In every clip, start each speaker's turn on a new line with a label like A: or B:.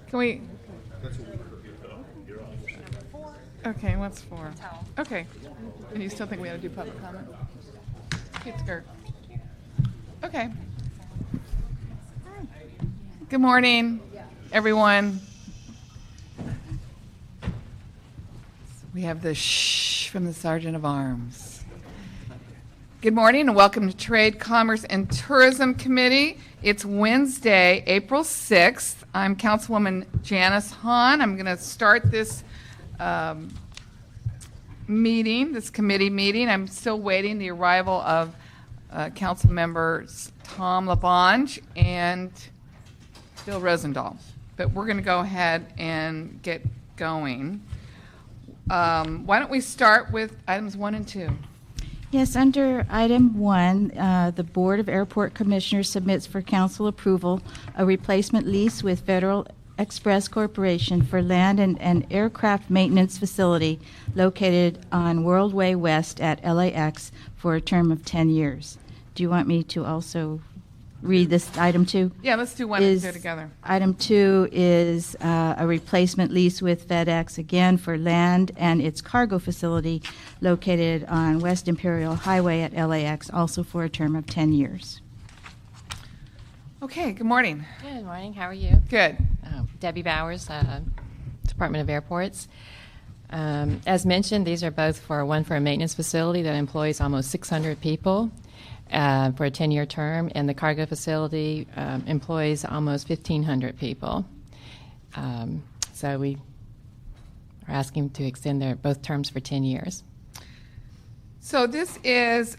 A: Can we? Okay, what's 4? Okay. And you still think we ought to do public comment? Cute skirt. Okay. Good morning, everyone. We have the shh from the Sergeant of Arms. Good morning and welcome to Trade, Commerce, and Tourism Committee. It's Wednesday, April 6th. I'm Councilwoman Janice Hahn. I'm going to start this committee meeting. I'm still waiting the arrival of Council members Tom LaBonge and Bill Rosendahl. But we're going to go ahead and get going. Why don't we start with items 1 and 2?
B: Yes, under item 1, the Board of Airport Commissioners submits for council approval a replacement lease with Federal Express Corporation for land and aircraft maintenance facility located on World Way West at LAX for a term of 10 years. Do you want me to also read this item 2?
A: Yeah, let's do 1 and 2 together.
B: Item 2 is a replacement lease with Fedex, again for land and its cargo facility located on West Imperial Highway at LAX, also for a term of 10 years.
A: Okay, good morning.
C: Good morning. How are you?
A: Good.
C: Debbie Bowers, Department of Airports. As mentioned, these are both one for a maintenance facility that employs almost 600 people for a 10-year term, and the cargo facility employs almost 1,500 people. So we are asking to extend both terms for 10 years.
A: So this is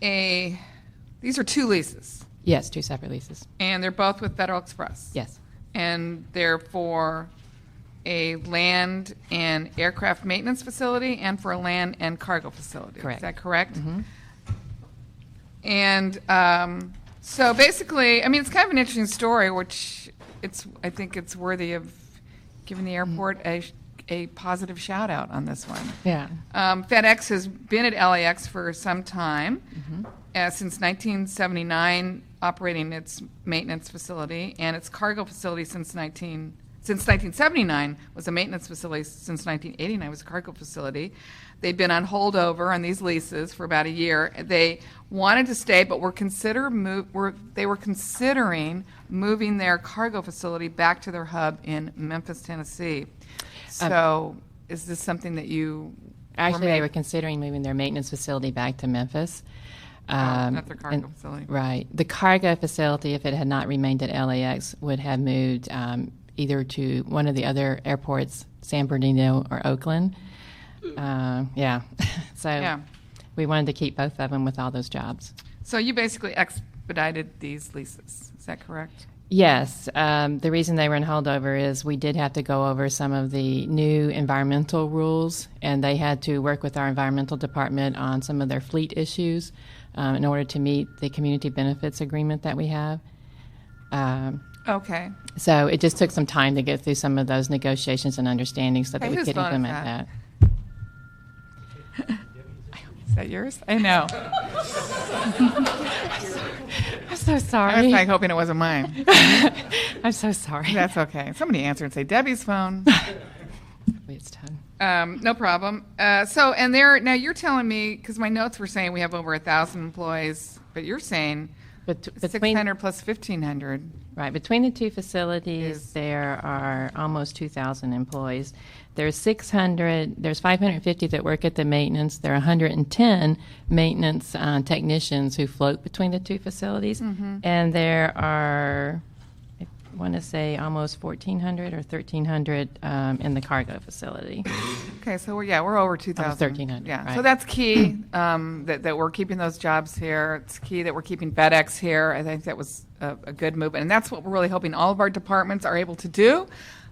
A: these are 2 leases.
C: Yes, 2 separate leases.
A: And they're both with Federal Express.
C: Yes.
A: And they're for a land and aircraft maintenance facility and for a land and cargo facility.
C: Correct.
A: Is that correct?
C: Mm-hmm.
A: And so basically, I mean, it's kind of an interesting story, which I think it's worthy of giving the airport a positive shout out on this one.
C: Yeah.
A: FedEx has been at LAX for some time, since 1979, operating its maintenance facility, and its cargo facility since 1979 was a maintenance facility. Since 1989 was a cargo facility. They'd been on holdover on these leases for about a year. They wanted to stay, but they were considering moving their cargo facility back to their hub in Memphis, Tennessee. So, is this something that you
C: actually they were considering moving their maintenance facility back to Memphis?
A: Not their cargo facility.
C: Right. The cargo facility, if it had not remained at LAX, would have moved either to one of the other airports, San Bernardino or Oakland. So we wanted to keep both of them with all those jobs.
A: So you basically expedited these leases. Is that correct?
C: Yes. The reason they were in holdover is we did have to go over some of the new environmental rules, and they had to work with our environmental department on some of their fleet issues in order to meet the community benefits agreement that we have.
A: Okay.
C: So it just took some time to get through some of those negotiations and understandings so that we could implement that.
A: Is that yours? I know.
C: I'm so sorry.
A: I was like hoping it wasn't mine.
C: I'm so sorry.
A: That's okay. Somebody answer and say, Debbie's phone.
C: It's done.
A: No problem. Now you're telling me, because my notes were saying we have over 1,000 employees, but you're saying 600 plus 1,500.
C: Right. Between the 2 facilities, there are almost 2,000 employees. There's 550 that work at the maintenance. There are 110 maintenance technicians who float between the 2 facilities. Mm-hmm. And there are, I want to say, almost 1,400 or 1,300 in the cargo facility.
A: Okay, so we're over 2,000.
C: 1,300.
A: Yeah,
C: right.
A: So that's key that we're keeping those jobs here. It's key that we're keeping FedEx here. I think that was a good move, and that's what we're really hoping all of our departments are able to do.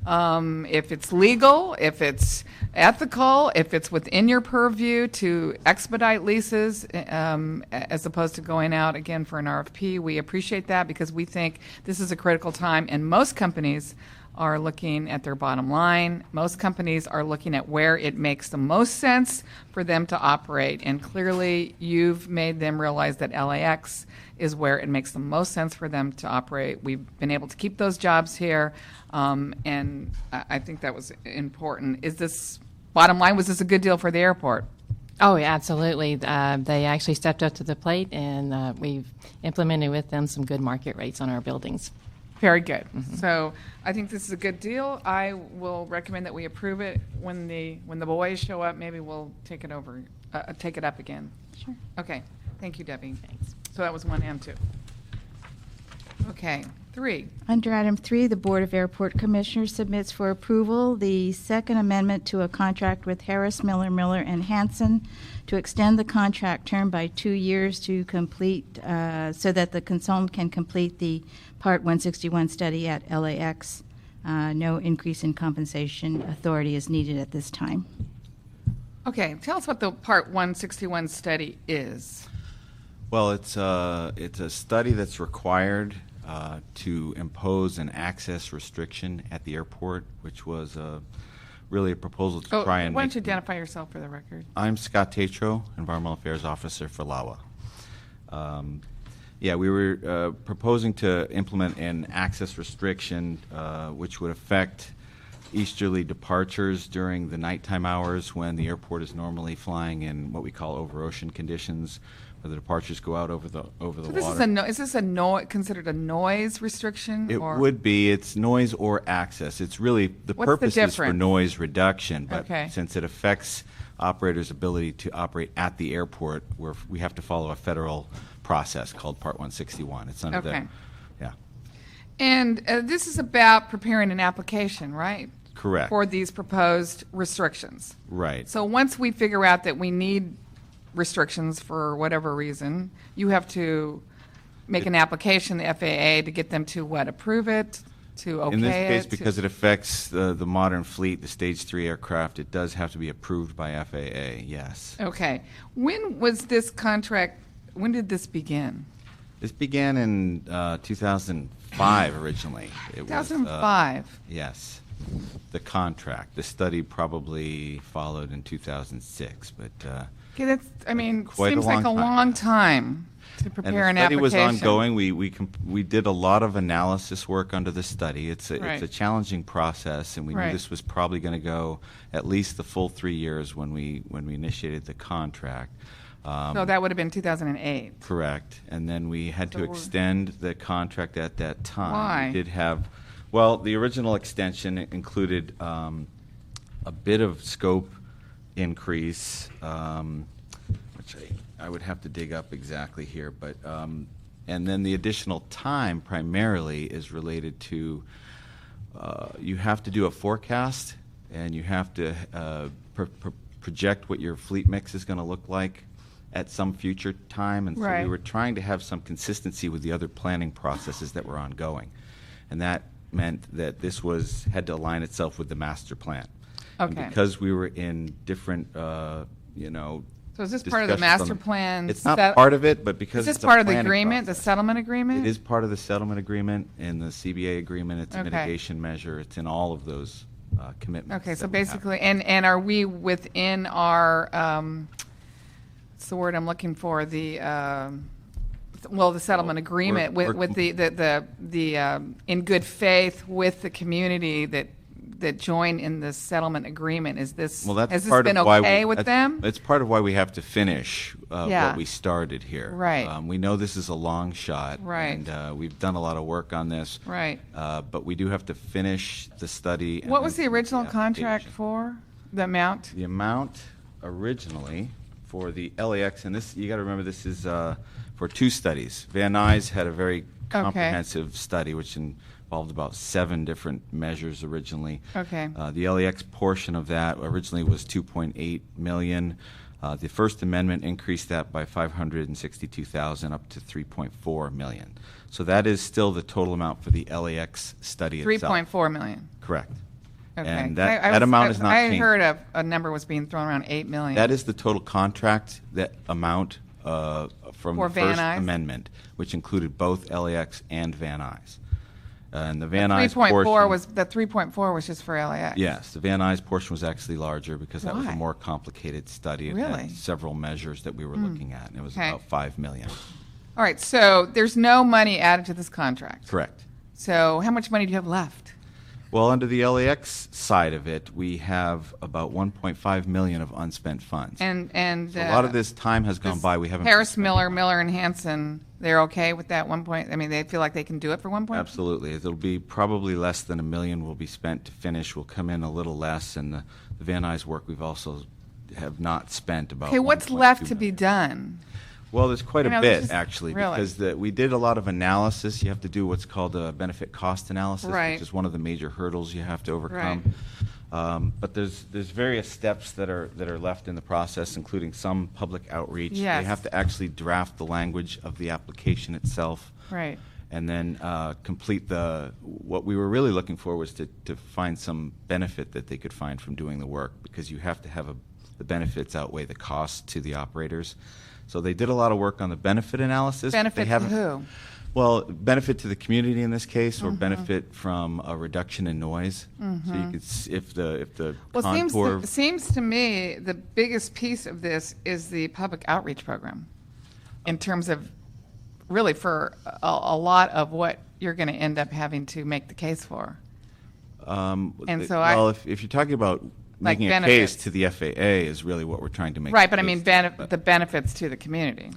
A: If it's legal, if it's ethical, if it's within your purview to expedite leases as opposed to going out again for an RFP, we appreciate that because we think this is a critical time, and most companies are looking at their bottom line. Most companies are looking at where it makes the most sense for them to operate. And clearly, you've made them realize that LAX is where it makes the most sense for them to operate. We've been able to keep those jobs here, and I think that was important. Is this, bottom line, was this a good deal for the airport?
C: Oh, yeah, absolutely. They actually stepped up to the plate, and we've implemented with them some good market rates on our buildings.
A: Very good. So I think this is a good deal. I will recommend that we approve it. When the boys show up, maybe we'll take it over, take it up again.
B: Sure.
A: Okay. Thank you, Debbie.
C: Thanks.
A: So that was 1 and 2. Okay, 3.
B: Under item 3, the Board of Airport Commissioners submits for approval the second amendment to a contract with Harris, Miller, and Hanson to extend the contract term by 2 years to complete, so that the consultant can complete the Part 161 study at LAX. No increase in compensation authority is needed at this time.
A: Okay, tell us what the Part 161 study is.
D: Well, it's a study that's required to impose an access restriction at the airport, which was really a proposal to try and
A: why
D: make.
A: don't you identify yourself for the record?
D: I'm Scott Tatro, Environmental Affairs Officer for LAWA. Yeah, we were proposing to implement an access restriction which would affect easterly departures during the nighttime hours when the airport is normally flying in what we call over-ocean conditions, where the departures go out over the
A: So
D: water.
A: is this considered a noise restriction?
D: It
A: or?
D: would be. It's noise or access. It's really, the
A: What's the
D: purpose is for
A: difference?
D: noise reduction, but
A: Okay.
D: since it affects operators' ability to operate at the airport, we have to follow a federal process called Part 161. It's under
A: Okay.
D: yeah,
A: And this is about preparing an application, right?
D: correct.
A: For these proposed restrictions.
D: Right.
A: So once we figure out that we need restrictions for whatever reason, you have to make an application to the FAA to get them to what, approve it, to okay it?
D: In this case,
A: to-
D: because it affects the modern fleet, the Stage 3 aircraft, it does have to be approved by FAA, yes.
A: Okay. When was this contract, when did this begin?
D: This began in 2005 originally. It was,
A: 2005.
D: yes, the contract. The study probably followed in 2006, but
A: Okay, that's, I mean,
D: Quite a
A: seems like a
D: long time.
A: long time to prepare an
D: and the study was
A: application.
D: ongoing. We did a lot of analysis work under the study. It's
A: Right.
D: a challenging process, and we
A: Right.
D: knew this was probably going to go at least the full 3 years when we initiated the contract.
A: So that would have been 2008.
D: Correct. And then we had
A: So
D: to
A: we're-
D: extend the contract at that time.
A: Why?
D: We did have, well, the original extension included a bit of scope increase, which I would have to dig up exactly here, but and then the additional time primarily is related to you have to do a forecast and you have to project what your fleet mix is going to look like at some future time, and so
A: Right.
D: we were trying to have some consistency with the other planning processes that were ongoing, and that meant that this had to align itself with the master plan. And
A: Okay.
D: because we were in different,
A: So is this part of the
D: discussions
A: master
D: on
A: plan?
D: It's not part of it, but because
A: Is this
D: it's a
A: part of the
D: planning
A: agreement, the
D: process.
A: settlement agreement?
D: It is part of the settlement agreement and the CBA agreement. It's a
A: Okay.
D: mitigation measure. It's in all of those commitments.
A: Okay, so
D: that we have.
A: basically, and are we within our, what's the word I'm looking for, the settlement agreement
D: we're-
A: with the in good faith with the community that join in the settlement agreement? Is this,
D: Well, that's
A: has this
D: part
A: been
D: of why
A: okay with them?
D: It's part of why we have to finish
A: Yeah.
D: what we started here.
A: Right.
D: We know this is a long shot.
A: Right.
D: And we've done a lot of work on this.
A: Right.
D: But we do have to finish the study. and
A: What
D: then
A: was the
D: submit
A: original contract
D: application.
A: for, the amount?
D: The amount originally for the LAX, and this, you got to remember, this is for 2 studies. Van Nuys had a very comprehensive study, which involved about 7 different measures originally.
A: Okay.
D: The LAX portion of that originally was $2.8 million. The First Amendment increased that by $562,000 up to $3.4 million. So that is still the total amount for the LAX study itself.
A: 3.4 million.
D: Correct.
A: Okay.
D: And that amount is not
A: I
D: changed.
A: heard a number was being thrown around 8 million.
D: That is the total contract, that amount from
A: For
D: the
A: Van
D: First
A: Nuys?
D: Amendment, which included both LAX and Van Nuys. And the Van
A: The
D: Nuys
A: 3.4
D: portion
A: was, the 3.4 was just for LAX.
D: Yes, the Van Nuys portion was actually larger because that was a
A: Why?
D: more complicated study. It
A: Really?
D: had several measures that we were looking at, and it was
A: Okay.
D: about $5 million.
A: All right, so there's no money added to this contract.
D: Correct.
A: So how much money do you have left?
D: Well, under the LAX side of it, we have about $1.5 million of unspent funds.
A: And
D: So a lot of this time has gone
A: this
D: by. We haven't
A: Harris,
D: spent
A: Miller,
D: it.
A: Miller, and Hanson, they're okay with that 1 point? I mean, they feel like they can do it for 1 point?
D: Absolutely. It'll be probably less than $1 million will be spent to finish. We'll come in a little less, and the Van Nuys work we've also have not spent about.
A: Okay, what's
D: 1.2
A: left to
D: million.
A: be done?
D: Well, there's quite
A: You
D: a
A: know, there's
D: bit,
A: just-
D: actually,
A: really?
D: because we did a lot of analysis. You have to do what's called a benefit cost analysis,
A: Right.
D: which is one of the major hurdles you have to overcome.
A: Right.
D: But there's various steps that are left in the process, including some public outreach.
A: Yes.
D: They have to actually draft the language of the application itself.
A: Right.
D: And then complete what we were really looking for was to find some benefit that they could find from doing the work, because you have to have the benefits outweigh the cost to the operators. So they did a lot of work on the benefit analysis. but
A: Benefit
D: they
A: to
D: haven't-
A: who?
D: Well, benefit to the community in this case, or benefit from a reduction in noise. So you could, if the
A: Well,
D: contour.
A: seems to me the biggest piece of this is the public outreach program in terms of really for a lot of what you're going to end up having to make the case for. And so
D: well, if you're talking about
A: Like
D: making
A: benefits.
D: a case to the FAA is really what we're trying to make.
A: Right,
D: the
A: but I
D: case
A: mean
D: to, but-
A: the benefits to the community.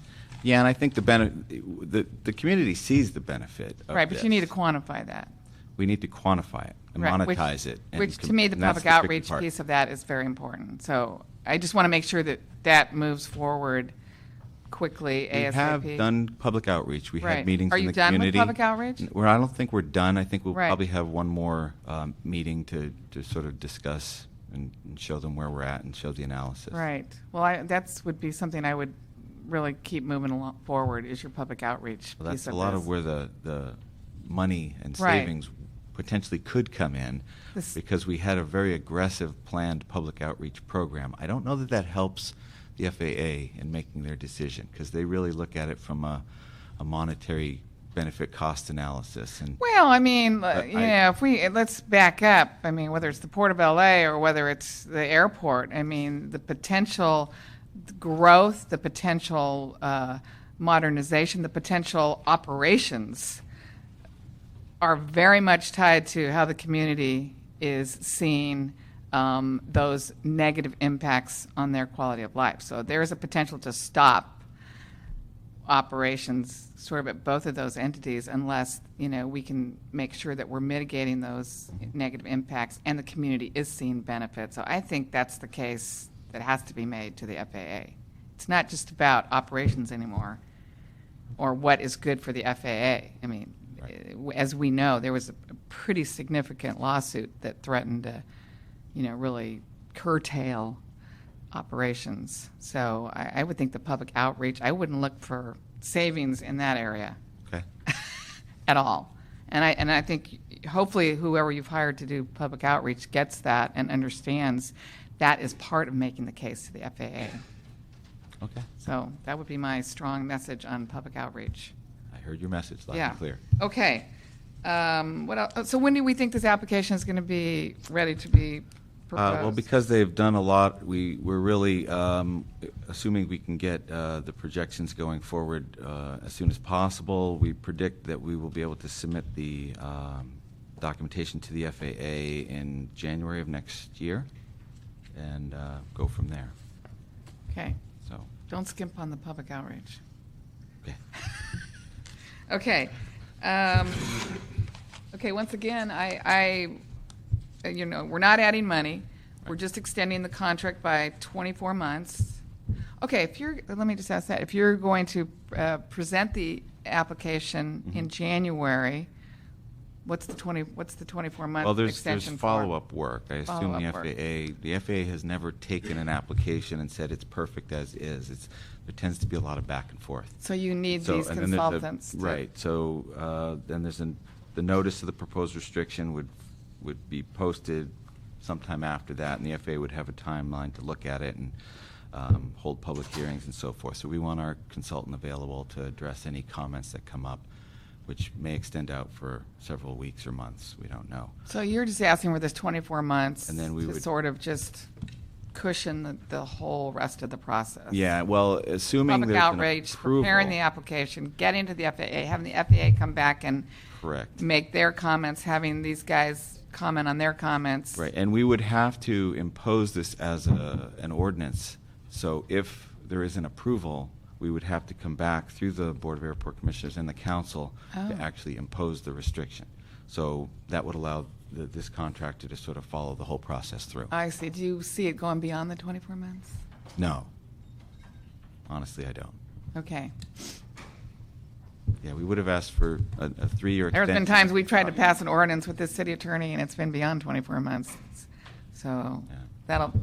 D: Yeah, and I think the community sees the benefit of
A: Right, but
D: this.
A: you need to quantify that.
D: We need to quantify it and
A: Right,
D: monetize it. and
A: Which to
D: com-
A: me, the
D: and that's
A: public
D: tricky
A: outreach
D: part.
A: piece of that is very important. So I just want to make sure that that moves forward quickly,
D: We
A: ASAP.
D: have done public outreach. We
A: Right.
D: had meetings
A: Are
D: in
A: you
D: the
A: done with
D: community.
A: public outreach?
D: I don't think we're done. I think we'll
A: Right.
D: probably have one more meeting to sort of discuss and show them where we're at and show the analysis.
A: Right. Well, that would be something I would really keep moving along forward, is your public outreach
D: Well,
A: piece
D: that's a
A: of
D: lot
A: this.
D: of where the money and
A: Right.
D: savings potentially could come in,
A: This-
D: because we had a very aggressive planned public outreach program. I don't know that that helps the FAA in making their decision, because they really look at it from a monetary benefit cost analysis. And
A: Well, I mean,
D: But
A: let's back up. I mean, whether it's the Port of LA or whether it's the airport, I mean, the potential growth, the potential modernization, the potential operations are very much tied to how the community is seeing those negative impacts on their quality of life. So there is a potential to stop operations sort of at both of those entities unless, we can make sure that we're mitigating those negative impacts and the community is seeing benefits. So I think that's the case that has to be made to the FAA. It's not just about operations anymore or what is good for the FAA. I mean, as we know, there was a pretty significant lawsuit that threatened to, really curtail operations. So I would think the public outreach, I wouldn't look for savings in that area
D: okay.
A: at all. And I think hopefully whoever you've hired to do public outreach gets that and understands that is part of making the case to the FAA.
D: Okay.
A: So that would be my strong message on public outreach.
D: I heard your message loud
A: Yeah.
D: and clear.
A: Okay. What else? So when do we think this application is going to be ready to be proposed?
D: Well, because they've done a lot, we're really assuming we can get the projections going forward as soon as possible. We predict that we will be able to submit the documentation to the FAA in January of next year and go from there.
A: Okay.
D: So,
A: Don't skimp on the public outreach.
D: okay.
A: Okay. Okay, once again, we're not adding money. We're just extending the contract by 24 months. Okay, let me just ask that. If you're going to present the application in January, what's the 24-month
D: Well, there's
A: extension for?
D: follow-up work. I assume
A: Follow-up work.
D: the FAA has never taken an application and said it's perfect as is. There tends to be a lot of back and forth.
A: So you need these
D: and then there's
A: consultants.
D: right. So then there's the notice of the proposed restriction would be posted sometime after that, and the FAA would have a timeline to look at it and hold public hearings and so forth. So we want our consultant available to address any comments that come up which may extend out for several weeks or months. We don't know.
A: So you're just asking for this 24 months
D: And then we
A: to
D: would-
A: sort of just cushion the whole rest of the process.
D: Yeah, well, assuming
A: Public
D: there's
A: outreach,
D: an approval.
A: preparing the application, getting to the FAA, having the FAA come back and
D: Correct.
A: make their comments, having these guys comment on their comments.
D: Right, and we would have to impose this as an ordinance. So if there is an approval, we would have to come back through the Board of Airport Commissioners and the council to actually impose the restriction. So that would allow this contractor to sort of follow the whole process through.
A: I see. Do you see it going beyond the 24 months?
D: No. Honestly, I don't.
A: Okay.
D: Yeah, we would have asked for a 3-year
A: There's
D: extension.
A: been times we've tried to pass an ordinance with this city attorney, and it's been beyond 24 months. So
D: Yeah.
A: that'll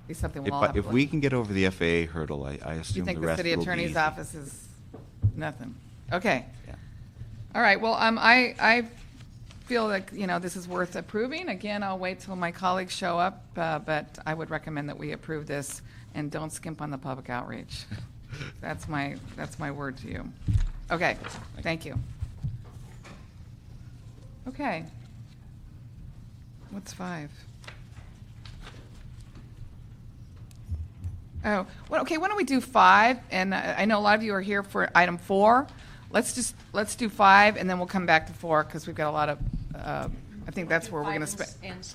A: be something we'll all have to
D: If
A: look
D: we
A: at.
D: can get over the FAA hurdle, I
A: You
D: assume the
A: think the
D: rest
A: city
D: will be
A: attorney's
D: easy.
A: office is nothing? Okay.
D: Yeah.
A: All right, well, I feel like, this is worth approving. Again, I'll wait till my colleagues show up, but I would recommend that we approve this and don't skimp on the public outreach. That's my word to you. Okay, thank you. Okay. What's 5? Oh, well, okay, why don't we do 5? And I know a lot of you are here for item 4. Let's do 5, and then we'll come back to 4, because we've got a lot of, I think that's where we're going to spend.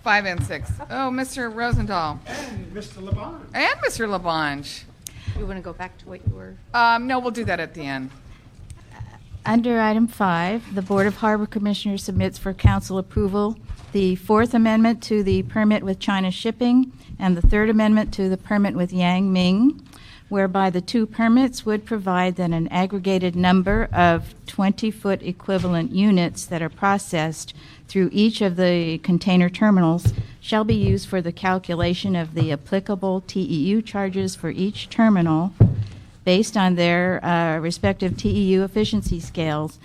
A: 5 and 6. Oh, Mr. Rosendahl.
E: And Mr. Labange.
A: And Mr. Labange.
F: You want to go back to what you were?
A: No, we'll do that at the end.
B: Under item 5, the Board of Harbor Commissioners submits for council approval the 4th Amendment to the permit with China Shipping and the 3rd Amendment to the permit with Yang Ming, whereby the 2 permits would provide that an aggregated number of 20-foot equivalent units that are processed through each of the container terminals shall be used for the calculation of the applicable TEU charges for each terminal based on their respective TEU efficiency scales.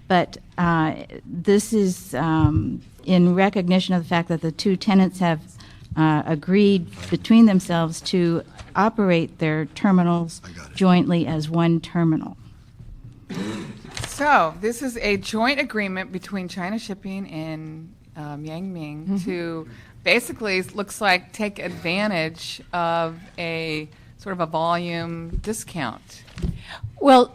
B: But this is in recognition of the fact that the 2 tenants have agreed between themselves to operate their terminals jointly as one terminal.
A: So, this is a joint agreement between China Shipping and Yang Ming to basically, it looks like, take advantage of a sort of a volume discount.
F: Well,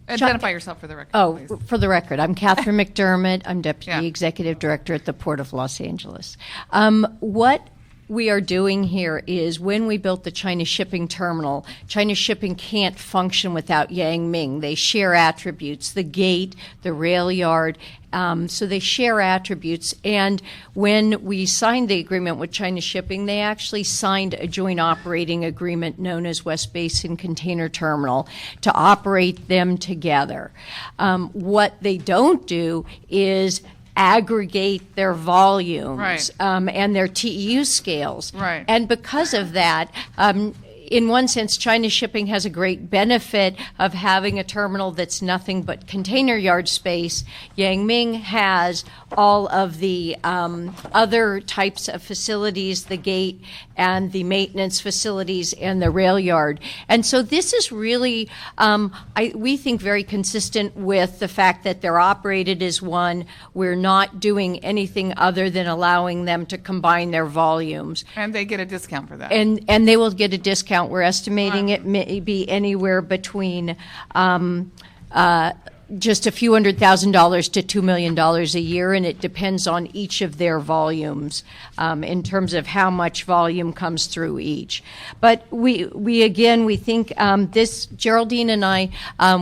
A: Identify yourself for the record,
F: oh,
A: please.
F: for the record, I'm Katherine McDermott. I'm Deputy
A: Yeah.
F: Executive Director at the Port of Los Angeles. What we are doing here is when we built the China Shipping Terminal, China Shipping can't function without Yang Ming. They share attributes, the gate, the rail yard, so they share attributes. And when we signed the agreement with China Shipping, they actually signed a joint operating agreement known as West Basin Container Terminal to operate them together. What they don't do is aggregate their volumes
A: Right.
F: And their TEU scales.
A: Right.
F: And because of that, in one sense, China Shipping has a great benefit of having a terminal that's nothing but container yard space. Yang Ming has all of the other types of facilities, the gate and the maintenance facilities and the rail yard. And so this is really, we think, very consistent with the fact that they're operated as one. We're not doing anything other than allowing them to combine their volumes.
A: And they get a discount for that.
F: And they will get a discount. We're estimating it may be anywhere between just a few $100,000 to $2 million a year, and it depends on each of their volumes in terms of how much volume comes through each. But we think this. Geraldine and I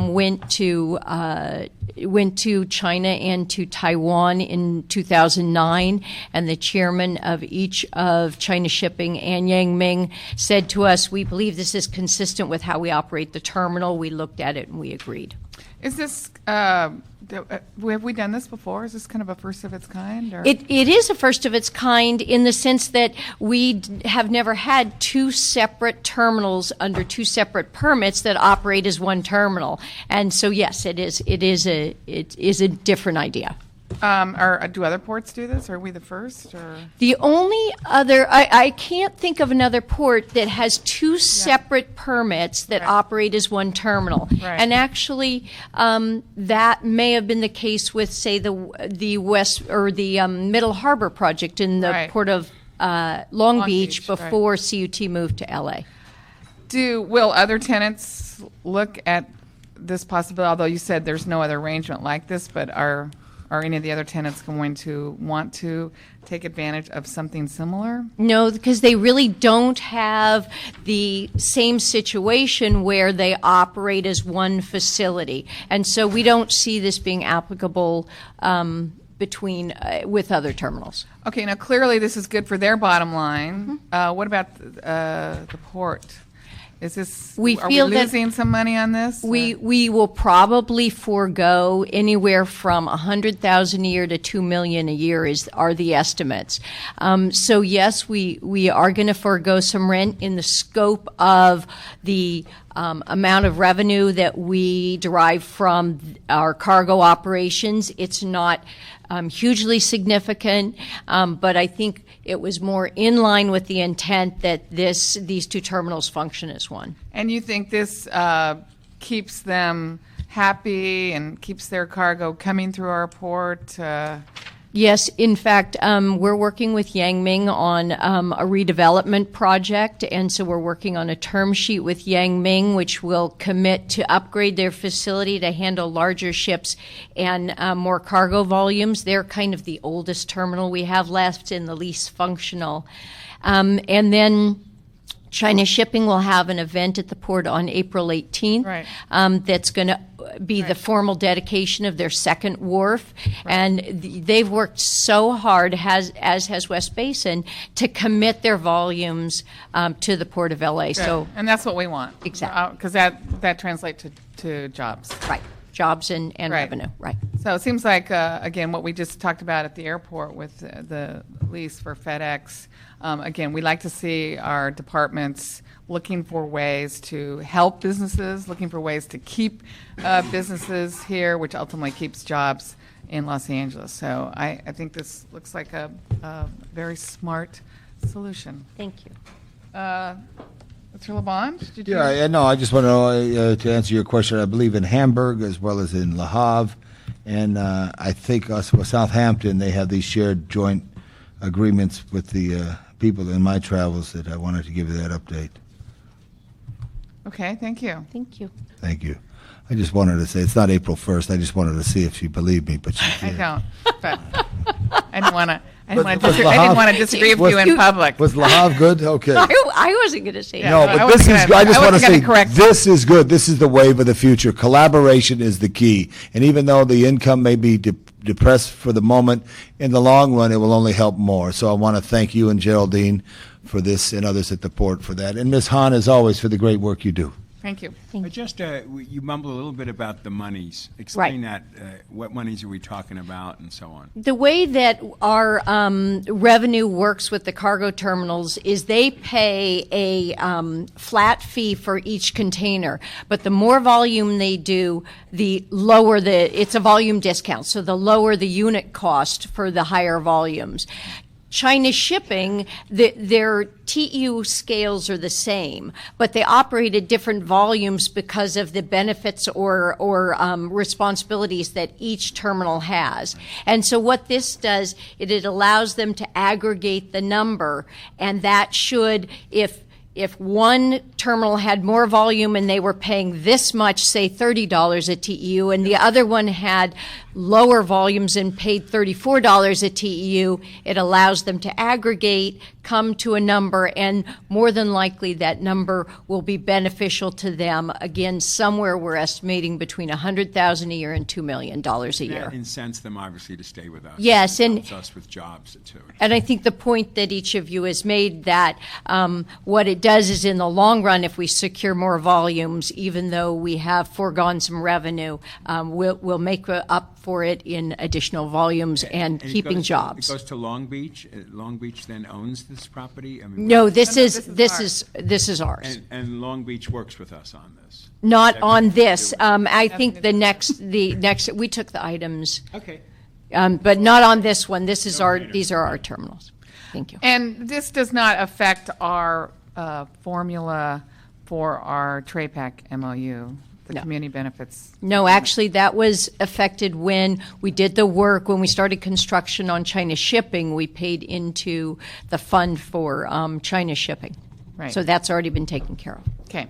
F: went to China and to Taiwan in 2009, and the chairman of each of China Shipping and Yang Ming said to us, "We believe this is consistent with how we operate the terminal." We looked at it and we agreed.
A: Is this, have we done this before? Is this kind of a first of its kind? Or?
F: It is a first of its kind in the sense that we have never had 2 separate terminals under 2 separate permits that operate as one terminal. And so, yes, it is a different idea.
A: Do other ports do this? Are we the first? Or
F: The only other, I can't think of another port that has two separate permits that
A: Right.
F: operate as one terminal.
A: Right.
F: And actually, that may have been the case with, say, the West or the Middle Harbor project in the
A: Right.
F: port of Long Beach
A: Beach, right.
F: before CUT moved to LA.
A: will other tenants look at this possibility? Although you said there's no other arrangement like this, but are any of the other tenants going to want to take advantage of something similar?
F: No, because they really don't have the same situation where they operate as one facility. And so we don't see this being applicable between with other terminals.
A: Okay, now clearly this is good for their bottom line. What about the port? Is this,
F: We
A: are
F: feel
A: we
F: that
A: losing some money on this?
F: We will probably forego anywhere from $100,000 a year to $2 million a year are the estimates. So yes, we are going to forego some rent in the scope of the amount of revenue that we derive from our cargo operations. It's not hugely significant, but I think it was more in line with the intent that these two terminals function as one.
A: And you think this keeps them happy and keeps their cargo coming through our port?
F: Yes, in fact, we're working with Yangming on a redevelopment project, and so we're working on a term sheet with Yangming, which will commit to upgrade their facility to handle larger ships and more cargo volumes. They're kind of the oldest terminal we have left and the least functional. And then China Shipping will have an event at the port on April 18th.
A: Right.
F: That's going to be the formal dedication of their second wharf. And they've worked so hard, as has West Basin, to commit their volumes to the Port of LA. So,
A: And that's what we want.
F: Exactly.
A: Because that translates to jobs.
F: right, jobs and
A: Right.
F: revenue, right.
A: So it seems like, again, what we just talked about at the airport with the lease for FedEx, again, we like to see our departments looking for ways to help businesses, looking for ways to keep businesses here, which ultimately keeps jobs in Los Angeles. So I think this looks like a very smart solution.
F: Thank you.
A: Mr. LeBond, did you?
E: Yeah, no, I just want to answer your question. I believe in Hamburg as well as in Le Havre, and I think Southampton, they have these shared joint agreements with the people in my travels that I wanted to give you that update.
A: Okay, thank you.
F: Thank you.
E: Thank you. I just wanted to say, it's not April 1st. I just wanted to see if she believed me, but she
A: I
E: did.
A: don't, but I didn't want to. I
E: Was
A: didn't
E: Le Havre-
A: want to disagree with you in public.
E: Was Le Havre good? Okay.
F: I wasn't going to say
A: Yeah.
E: No,
F: that.
A: I
E: but this
A: wasn't
E: is.
A: gonna-
E: I just
A: I
E: want to
A: wasn't
E: say
A: gonna correct
E: this is good. This is the wave of the future. Collaboration is the key, and even though the income may be depressed for the moment, in the long run, it will only help more. So I want to thank you and Geraldine for this, and others at the port for that, and Ms. Hahn, as always, for the great work you do.
A: Thank you.
G: Just, you mumbled a little bit about the monies. Explain that. What monies are we talking about and so on?
F: The way that our revenue works with the cargo terminals is they pay a flat fee for each container, but the more volume they do, the lower it's a volume discount, so the lower the unit cost for the higher volumes. China Shipping, their TEU scales are the same, but they operate at different volumes because of the benefits or responsibilities that each terminal has. And so what this does, it allows them to aggregate the number, and that should, if one terminal had more volume and they were paying this much, say $30 a TEU, and the other one had lower volumes and paid $34 a TEU, it allows them to aggregate, come to a number, and more than likely that number will be beneficial to them. Again, somewhere we're estimating between $100,000 a year and $2 million a year.
G: That incents them, obviously, to stay with us.
F: Yes,
G: It
F: and-
G: helps us with jobs, too.
F: And I think the point that each of you has made that what it does is in the long run, if we secure more volumes, even though we have foregone some revenue, we'll make up for it in additional volumes and
G: it
F: keeping
G: goes-
F: jobs.
G: It goes to Long Beach. Long Beach then owns this property? I mean,
F: No, this
A: No,
F: is
A: this is ours.
F: ours.
G: And Long Beach works with us on this.
F: Not
G: That
F: on
G: has
F: this.
G: to do
F: I think the next we took the items.
G: Okay.
F: But not on this one. These are our terminals. Thank you.
A: And this does not affect our formula for our TRAPAC MOU, the
F: No.
A: community benefits.
F: No, actually, that was affected when we did the work, when we started construction on China shipping, we paid into the fund for China shipping.
A: Right.
F: So that's already been taken care of.
A: Okay.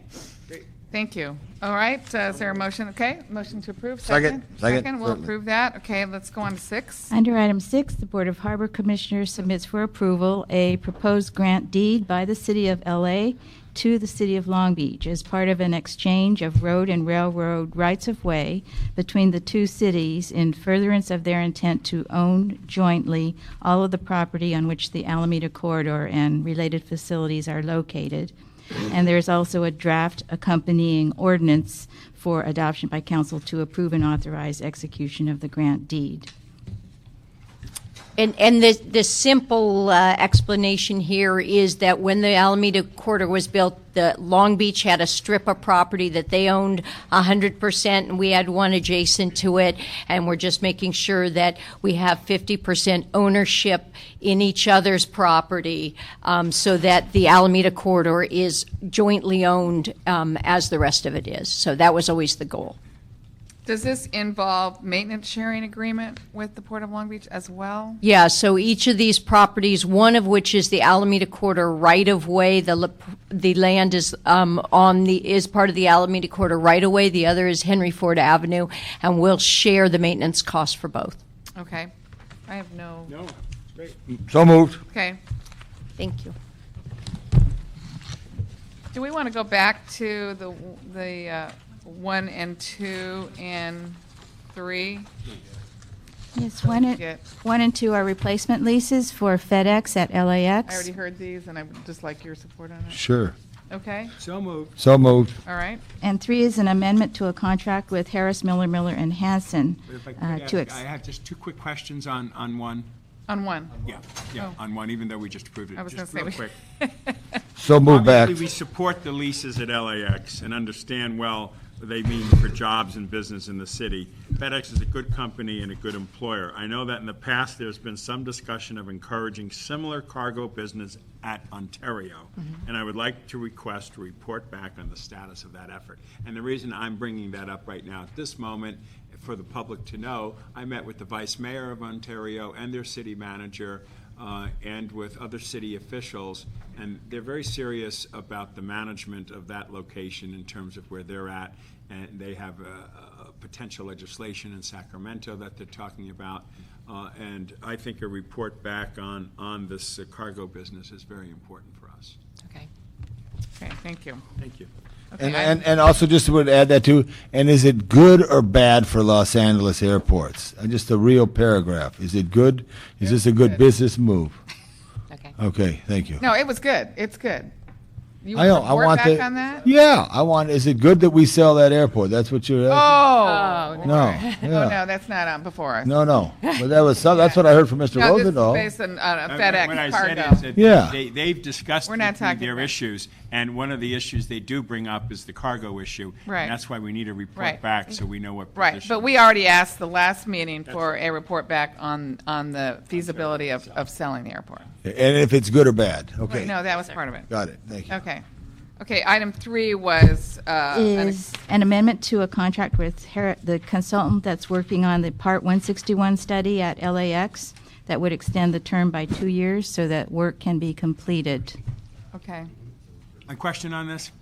A: Thank you. All right, is there a motion? Okay, motion to approve?
E: Second.
A: Second, we'll
E: Certainly.
A: approve that. Okay, let's go on to 6.
B: Under item 6, the Board of Harbor Commissioners submits for approval a proposed grant deed by the City of LA to the City of Long Beach as part of an exchange of road and railroad rights-of-way between the two cities in furtherance of their intent to own jointly all of the property on which the Alameda Corridor and related facilities are located. And there's also a draft accompanying ordinance for adoption by council to approve and authorize execution of the grant deed.
F: And the simple explanation here is that when the Alameda Corridor was built, the Long Beach had a strip of property that they owned 100%, and we had one adjacent to it, and we're just making sure that we have 50% ownership in each other's property, so that the Alameda Corridor is jointly owned as the rest of it is. So that was always the goal.
A: Does this involve maintenance sharing agreement with the Port of Long Beach as well?
F: Yeah, so each of these properties, one of which is the Alameda Corridor right-of-way, the land is is part of the Alameda Corridor right-of-way, the other is Henry Ford Avenue, and we'll share the maintenance costs for both.
A: Okay. I have no.
G: No, great.
E: So moved.
A: Okay.
F: Thank you.
A: Do we want to go back to the 1 and 2 and 3?
B: Yes, 1 and 2 are replacement leases for Fedex at LAX.
A: I already heard these, and I would just like your support on it.
E: Sure.
A: Okay,
G: So moved.
E: So moved.
A: all right.
B: And 3 is an amendment to a contract with Harris, Miller, and Hanson.
G: If I could
B: to
G: ask, I have just 2 quick questions on one.
A: On 1.
G: Yeah,
A: Oh.
G: on one, even though we just approved it.
A: I was
G: Just
A: gonna
G: real
A: say
G: quick.
E: So moved back.
G: Obviously, we support the leases at LAX and understand well what they mean for jobs and business in the city. FedEx is a good company and a good employer. I know that in the past, there's been some discussion of encouraging similar cargo business at Ontario, and I would like to request a report back on the status of that effort. And the reason I'm bringing that up right now at this moment, for the public to know, I met with the Vice Mayor of Ontario and their city manager, and with other city officials, and they're very serious about the management of that location in terms of where they're at, and they have a potential legislation in Sacramento that they're talking about, and I think a report back on this cargo business is very important for us.
C: Okay.
A: Okay, thank you.
G: Thank you.
A: Okay,
E: And also just would add that too, and is it good or bad for Los Angeles airports? Just a real paragraph. Is it good? Is this a good business move?
C: Okay.
E: Okay, thank you.
A: No, it was good. It's good. You
E: I
A: report
E: want
A: back
E: the,
A: on that?
E: Yeah, is it good that we sell that airport? That's what you're asking?
A: Oh.
E: No,
A: Oh,
E: yeah.
A: no, that's not on before us.
E: No. But that was that's what I heard from Mr.
A: No, this is
E: Rosendahl.
A: based on FedEx
G: What I
A: cargo.
G: said is that
E: Yeah.
G: they've discussed
A: We're not
G: with me
A: talking
G: their
A: about-
G: issues, and one of the issues they do bring up is the cargo issue.
A: Right.
G: And that's why we need a report
A: Right.
G: back so we know what
A: Right,
G: position.
A: but we already asked the last meeting for a report back on the feasibility of selling the airport.
E: And if it's good or bad. Okay.
A: No, that was part of it.
E: Got it. Thank you.
A: Okay. Okay, item 3 was,
B: Is an amendment to a contract with the consultant that's working on the Part 161 study at LAX that would extend the term by 2 years so that work can be completed.
A: okay.
G: A question on this?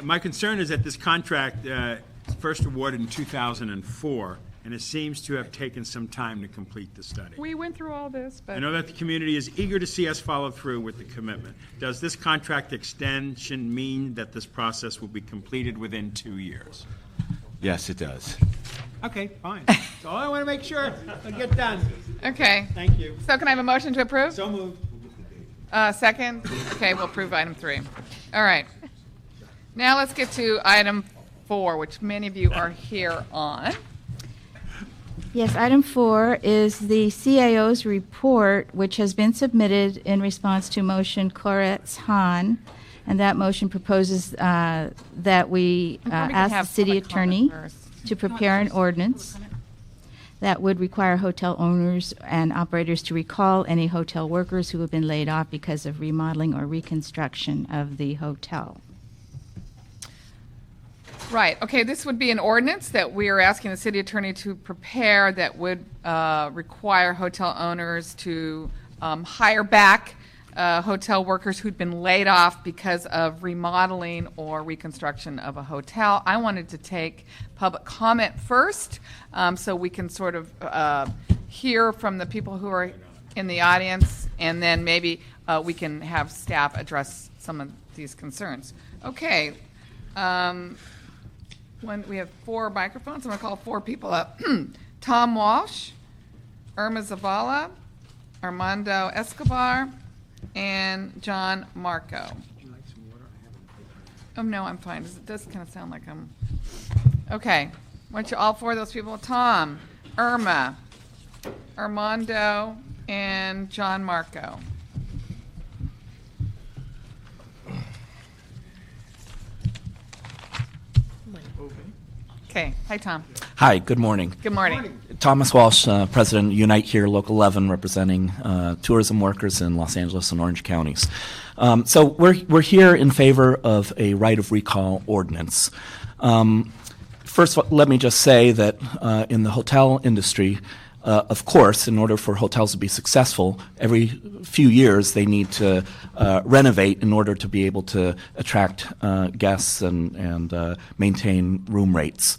G: My concern is that this contract first awarded in 2004, and it seems to have taken some time to complete the study.
A: We went through all this,
G: I
A: but
G: know that the community is eager to see us follow through with the commitment. Does this contract extension mean that this process will be completed within 2 years?
D: Yes, it does.
G: Okay, fine. That's all I want to make sure I get done.
A: okay.
G: Thank you.
A: So can I have a motion to approve?
G: So moved.
A: Second? Okay, we'll approve item 3. All right. Now let's get to item 4, which many of you are here on.
B: Yes, item 4 is the CAO's report, which has been submitted in response to motion Koretz-Hahn, and that motion proposes that we
A: Well, we can
B: ask the
A: have
B: city
A: public comment
B: attorney
A: first.
B: to prepare an ordinance that would require hotel owners and operators to recall any hotel workers who have been laid off because of remodeling or reconstruction of the hotel.
A: Right. Okay, this would be an ordinance that we are asking the city attorney to prepare that would require hotel owners to hire back hotel workers who'd been laid off because of remodeling or reconstruction of a hotel. I wanted to take public comment first, so we can sort of hear from the people who are in the audience, and then maybe we can have staff address some of these concerns. Okay. We have 4 microphones. I'm going to call 4 people up. Tom Walsh, Irma Zavala, Armando Escobar, and John Marco.
G: Would you like some water?
A: Oh, no, I'm fine. It does kind of sound like I'm... Okay. Why don't you all 4 of those people? Tom, Irma, Armando, and John Marco. Okay. Hi, Tom.
H: Hi, good morning.
A: Good morning.
H: Thomas Walsh, President Unite Here, Local 11, representing tourism workers in Los Angeles and Orange counties. So we're here in favor of a right of recall ordinance. First of all, let me just say that in the hotel industry, of course, in order for hotels to be successful, every few years they need to renovate in order to be able to attract guests and maintain room rates.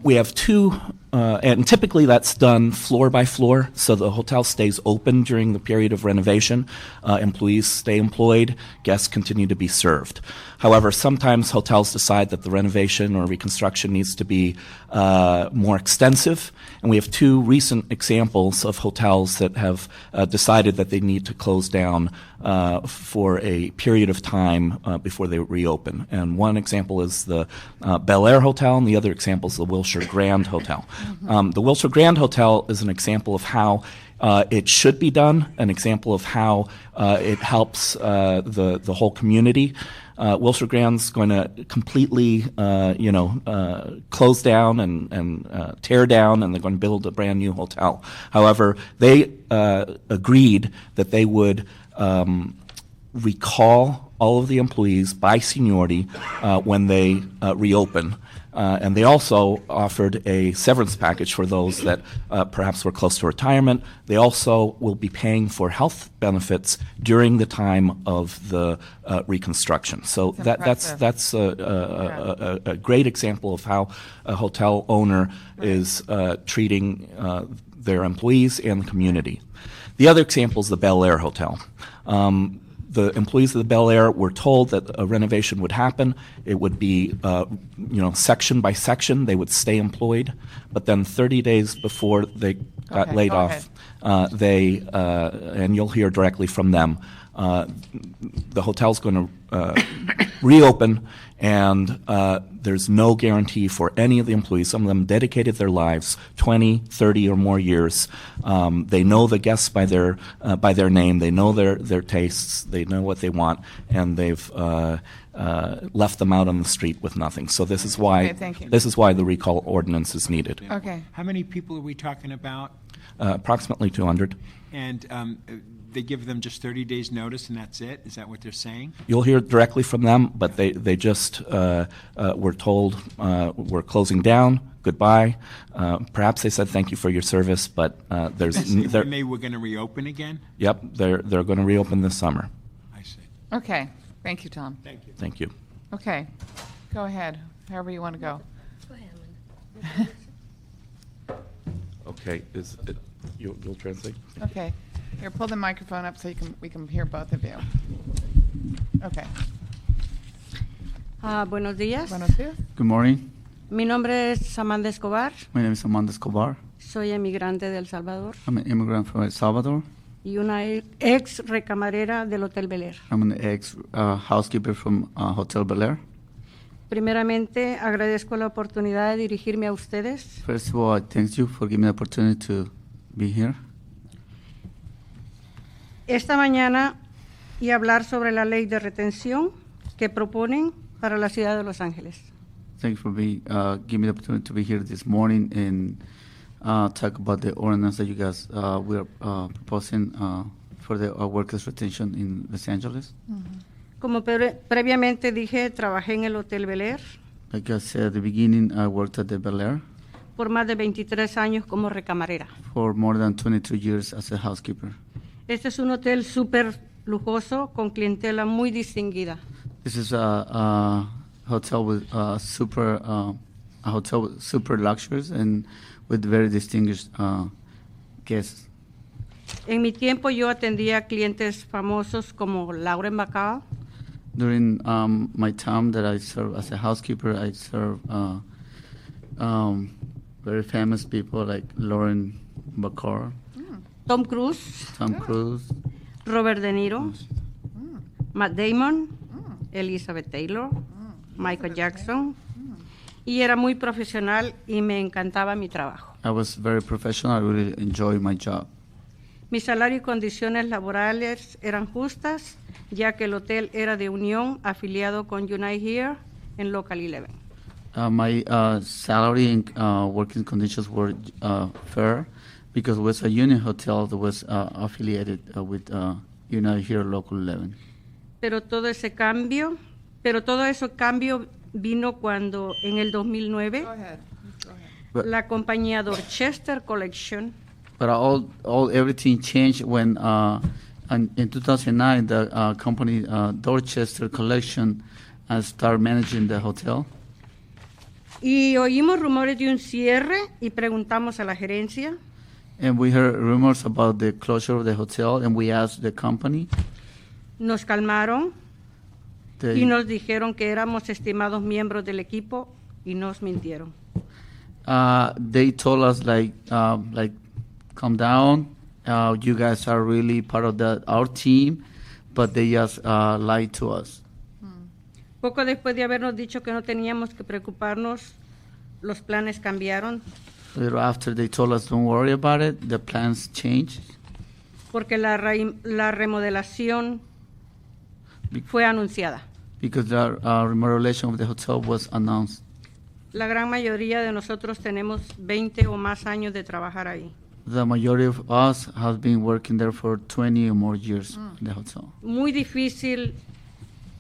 H: We have 2, and typically that's done floor by floor, so the hotel stays open during the period of renovation. Employees stay employed, guests continue to be served. However, sometimes hotels decide that the renovation or reconstruction needs to be more extensive, and we have 2 recent examples of hotels that have decided that they need to close down for a period of time before they reopen. And one example is the Bel Air Hotel, and the other example is the Wilshire Grand Hotel. The Wilshire Grand Hotel is an example of how it should be done, an example of how it helps the whole community. Wilshire Grand's going to completely, close down and tear down, and they're going to build a brand new hotel. However, they agreed that they would recall all of the employees by seniority when they reopen. And they also offered a severance package for those that perhaps were close to retirement. They also will be paying for health benefits during the time of the reconstruction. So that's a great example of how a hotel owner is treating their employees and the community. The other example is the Bel Air Hotel. The employees of the Bel Air were told that a renovation would happen. It would be, section by section. They would stay employed. But then 30 days before they got laid off, and you'll hear directly from them, the hotel's going to reopen, and there's no guarantee for any of the employees. Some of them dedicated their lives 20, 30 or more years. They know the guests by their name. They know their tastes. They know what they want, and they've left them out on the street with nothing. So this is why the recall ordinance is needed.
A: Okay.
I: How many people are we talking about?
H: Approximately 200.
I: And they give them just 30 days notice and that's it? Is that what they're saying?
H: You'll hear directly from them, but they just were told we're closing down, goodbye. Perhaps they said thank you for your service, but there's...
I: And they were going to reopen again?
H: Yep, they're going to reopen this summer.
I: I see.
A: Okay. Thank you, Tom.
I: Thank you.
H: Thank you.
A: Okay. Go ahead, however you want to go.
F: Go ahead.
H: Okay, you'll translate?
A: Okay. Here, pull the microphone up so we can hear both of you. Okay.
J: Buenos días.
A: Buenos días.
K: Good morning.
J: Mi nombre es Amanda Escobar.
K: My name is Amanda Escobar.
J: Soy emigrante de El Salvador
K: I'm an immigrant from El Salvador.
J: y una ex recamarera del Hotel Bel Air.
K: I'm an ex-housekeeper from Hotel Bel Air.
J: Primeramente, agradezco la oportunidad de dirigirme a ustedes
K: First of all, I thank you for giving me the opportunity to be here
J: esta mañana y hablar sobre la ley de retención que proponen para la ciudad de Los Ángeles.
K: Thank you for giving me the opportunity to be here this morning and talk about the ordinance that you guys we are proposing for the workers' retention in Los Angeles.
J: Como previamente dije, trabajé en el Hotel Bel Air
K: Like I said at the beginning, I worked at the Bel Air
J: por más de 23 años como recamarera.
K: for more than 22 years as a housekeeper.
J: Este es un hotel súper lujoso con clientela muy distinguida.
K: This is a hotel with super luxuries and with very distinguished guests.
J: En mi tiempo yo atendía clientes famosos como Lauren Bacall,
K: During my time that I served as a housekeeper, I served very famous people like Lauren Bacall,
J: Tom Cruise,
K: Tom Cruise,
J: Robert De Niro, Matt Damon, Elizabeth Taylor, Michael Jackson. Y era muy profesional y me encantaba mi trabajo.
K: I was very professional. I really enjoyed my job.
J: Mi salario y condiciones laborales eran justas, ya que el hotel era de unión afiliado con Unite Here en Local 11.
K: My salary and working conditions were fair because it was a union hotel that was affiliated with United Here Local 11.
J: Pero todo eso cambio vino cuando en el 2009
A: Go ahead.
J: la compañía Dorchester Collection
K: But everything changed when in 2009 the company Dorchester Collection started managing the hotel.
J: y oímos rumores de un cierre y preguntamos a la gerencia.
K: And we heard rumors about the closure of the hotel, and we asked the company.
J: Nos calmaron
K: They,
J: y nos dijeron que éramos estimados miembros del equipo y nos mintieron.
K: they told us like calm down. You guys are really part of our team, but they just lied to us.
J: Poco después de habernos dicho que no teníamos que preocuparnos, los planes cambiaron
K: A little after they told us don't worry about it, the plans changed
J: porque la remodelación fue anunciada.
K: because the remodelation of the hotel was announced.
J: La gran mayoría de nosotros tenemos 20 o más años de trabajar ahí.
K: The majority of us has been working there for 20 or more years in the hotel.
J: Muy difícil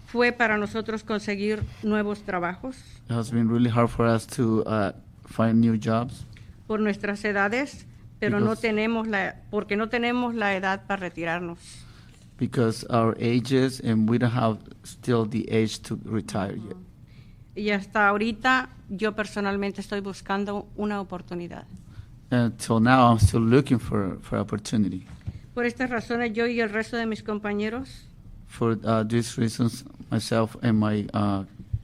J: fue para nosotros conseguir nuevos trabajos
K: It has been really hard for us to find new jobs
J: por nuestras edades, pero porque no tenemos la edad para retirarnos.
K: because our ages and we don't have still the age to retire yet.
J: Y hasta ahorita yo personalmente estoy buscando una oportunidad.
K: Until now, I'm still looking for opportunity.
J: Por estas razones yo y el resto de mis compañeros
K: For these reasons, myself and my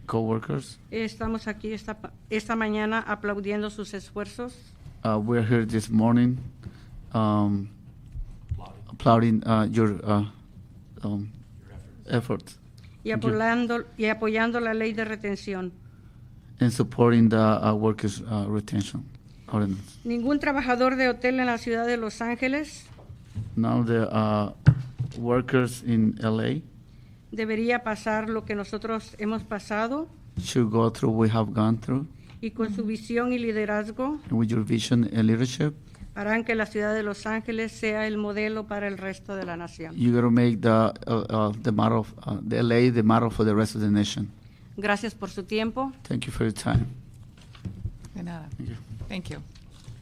K: co-workers,
J: estamos aquí esta mañana aplaudiendo sus esfuerzos
K: we're here this morning applauding your efforts
J: y apoyando la ley de retención.
K: and supporting the workers' retention ordinance.
J: Ningún trabajador de hotel en la ciudad de Los Ángeles
K: Now the workers in LA
J: debería pasar lo que nosotros hemos pasado
K: should go through what we have gone through,
J: y con su visión y liderazgo
K: and with your vision and leadership,
J: harán que la ciudad de Los Ángeles sea el modelo para el resto de la nación.
K: you're going to make the model of the LA the model for the rest of the nation.
J: Gracias por su tiempo.
K: Thank you for your time.
A: De nada. Thank you.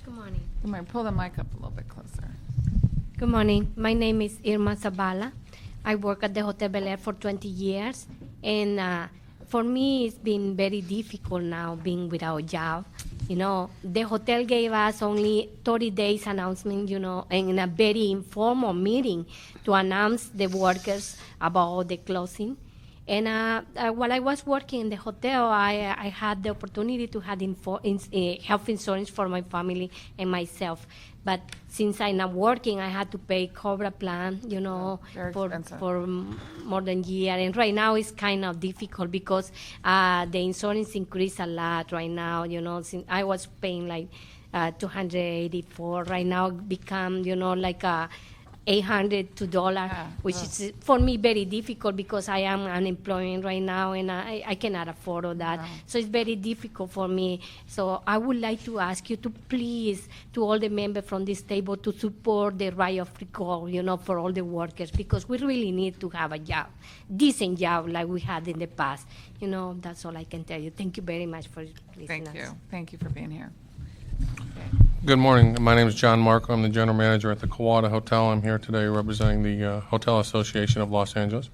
L: Good morning.
A: You might pull the mic up a little bit closer.
L: Good morning. My name is Irma Zabala. I work at the Hotel Bel Air for 20 years, and for me, it's been very difficult now being without a job. You know, the hotel gave us only 30 days announcement, you know, in a very informal meeting to announce the workers about the closing. And while I was working in the hotel, I had the opportunity to have health insurance for my family and myself. But since I'm not working, I had to pay Cobra plan, you know,
A: Very
L: for
A: expensive.
L: more than a year. And right now it's kind of difficult because the insurance increased a lot right now. You know, since I was paying like 284, right now become, you know, like $800 to $1, which is for me very difficult because I am unemployed right now and I cannot afford all that. So it's very difficult for me. So I would like to ask you to please, to all the members from this table, to support the right of recall, for all the workers, because we really need to have a job, decent job like we had in the past. That's all I can tell you. Thank you very much for listening.
A: Thank you. Thank you for being here.
M: Good morning. My name is John Marco. I'm the general manager at the Kawada Hotel. I'm here today representing the Hotel Association of Los Angeles.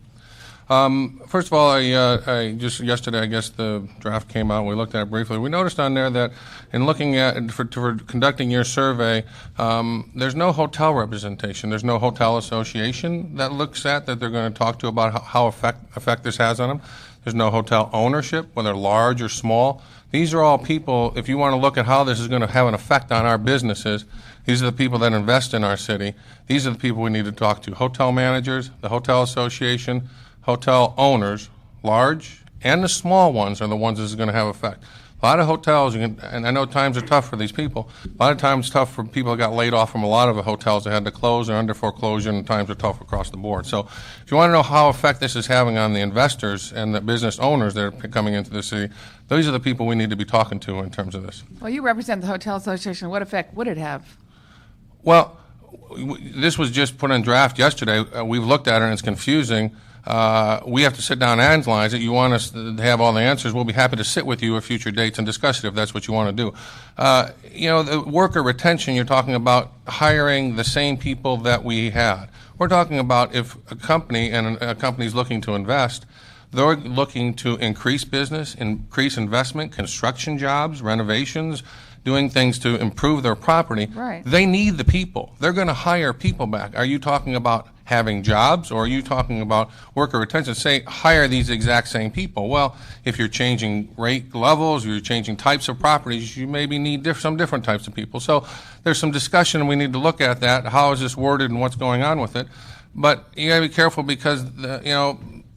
M: First of all, I just yesterday, I guess the draft came out. We looked at it briefly. We noticed on there that in looking at for conducting your survey, there's no hotel representation. There's no hotel association that looks at that they're going to talk to about how effect this has on them. There's no hotel ownership, whether large or small. These are all people, if you want to look at how this is going to have an effect on our businesses, these are the people that invest in our city. These are the people we need to talk to. Hotel managers, the hotel association, hotel owners, large and the small ones are the ones this is going to have effect. A lot of hotels, and I know times are tough for these people. A lot of times it's tough for people that got laid off from a lot of the hotels that had to close or under foreclosure, and times are tough across the board. So if you want to know how effect this is having on the investors and the business owners that are coming into the city, those are the people we need to be talking to in terms of this.
A: Well, you represent the Hotel Association. What effect would it have?
M: Well, this was just put in draft yesterday. We've looked at it and it's confusing. We have to sit down and analyze it. You want us to have all the answers, we'll be happy to sit with you at future dates and discuss it if that's what you want to do. The worker retention, you're talking about hiring the same people that we had. We're talking about if a company and a company is looking to invest, they're looking to increase business, increase investment, construction jobs, renovations, doing things to improve their property.
A: Right.
M: They need the people. They're going to hire people back. Are you talking about having jobs, or are you talking about worker retention? Say, hire these exact same people. Well, if you're changing rate levels, or you're changing types of properties, you maybe need some different types of people. So there's some discussion, and we need to look at that. How is this worded, and what's going on with it? But you got to be careful because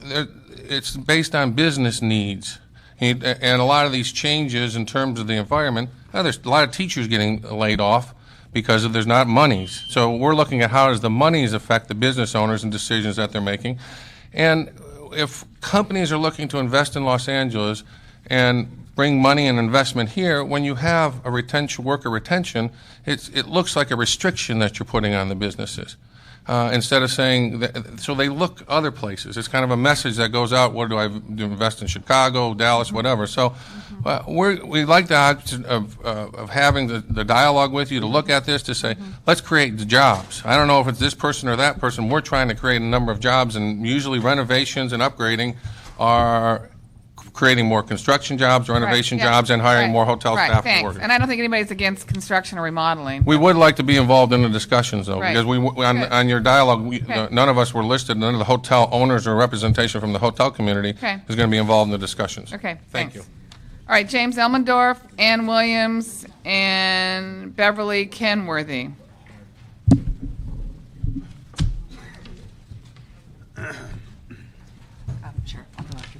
M: it's based on business needs, and a lot of these changes in terms of the environment. There's a lot of teachers getting laid off because there's not monies. So we're looking at how does the monies affect the business owners and decisions that they're making. And if companies are looking to invest in Los Angeles and bring money and investment here, when you have a worker retention, it looks like a restriction that you're putting on the businesses. Instead of saying, so they look other places. It's kind of a message that goes out, what do I do, invest in Chicago, Dallas, whatever. So we like the option of having the dialogue with you to look at this, to say, let's create the jobs. I don't know if it's this person or that person. We're trying to create a number of jobs, and usually renovations and upgrading are creating more construction jobs, renovation jobs, and hiring more hotel staff and workers.
A: And I don't think anybody's against construction or remodeling.
M: We would like to be involved in the discussions, though, because on your dialogue, none of us were listed. None of the hotel owners or representation from the hotel community is going to be involved in the discussions.
A: Okay,
M: Thank you.
A: All right, James Elmendorf, Ann Williams, and Beverly Kenworthy.
N: Sure, I'll go after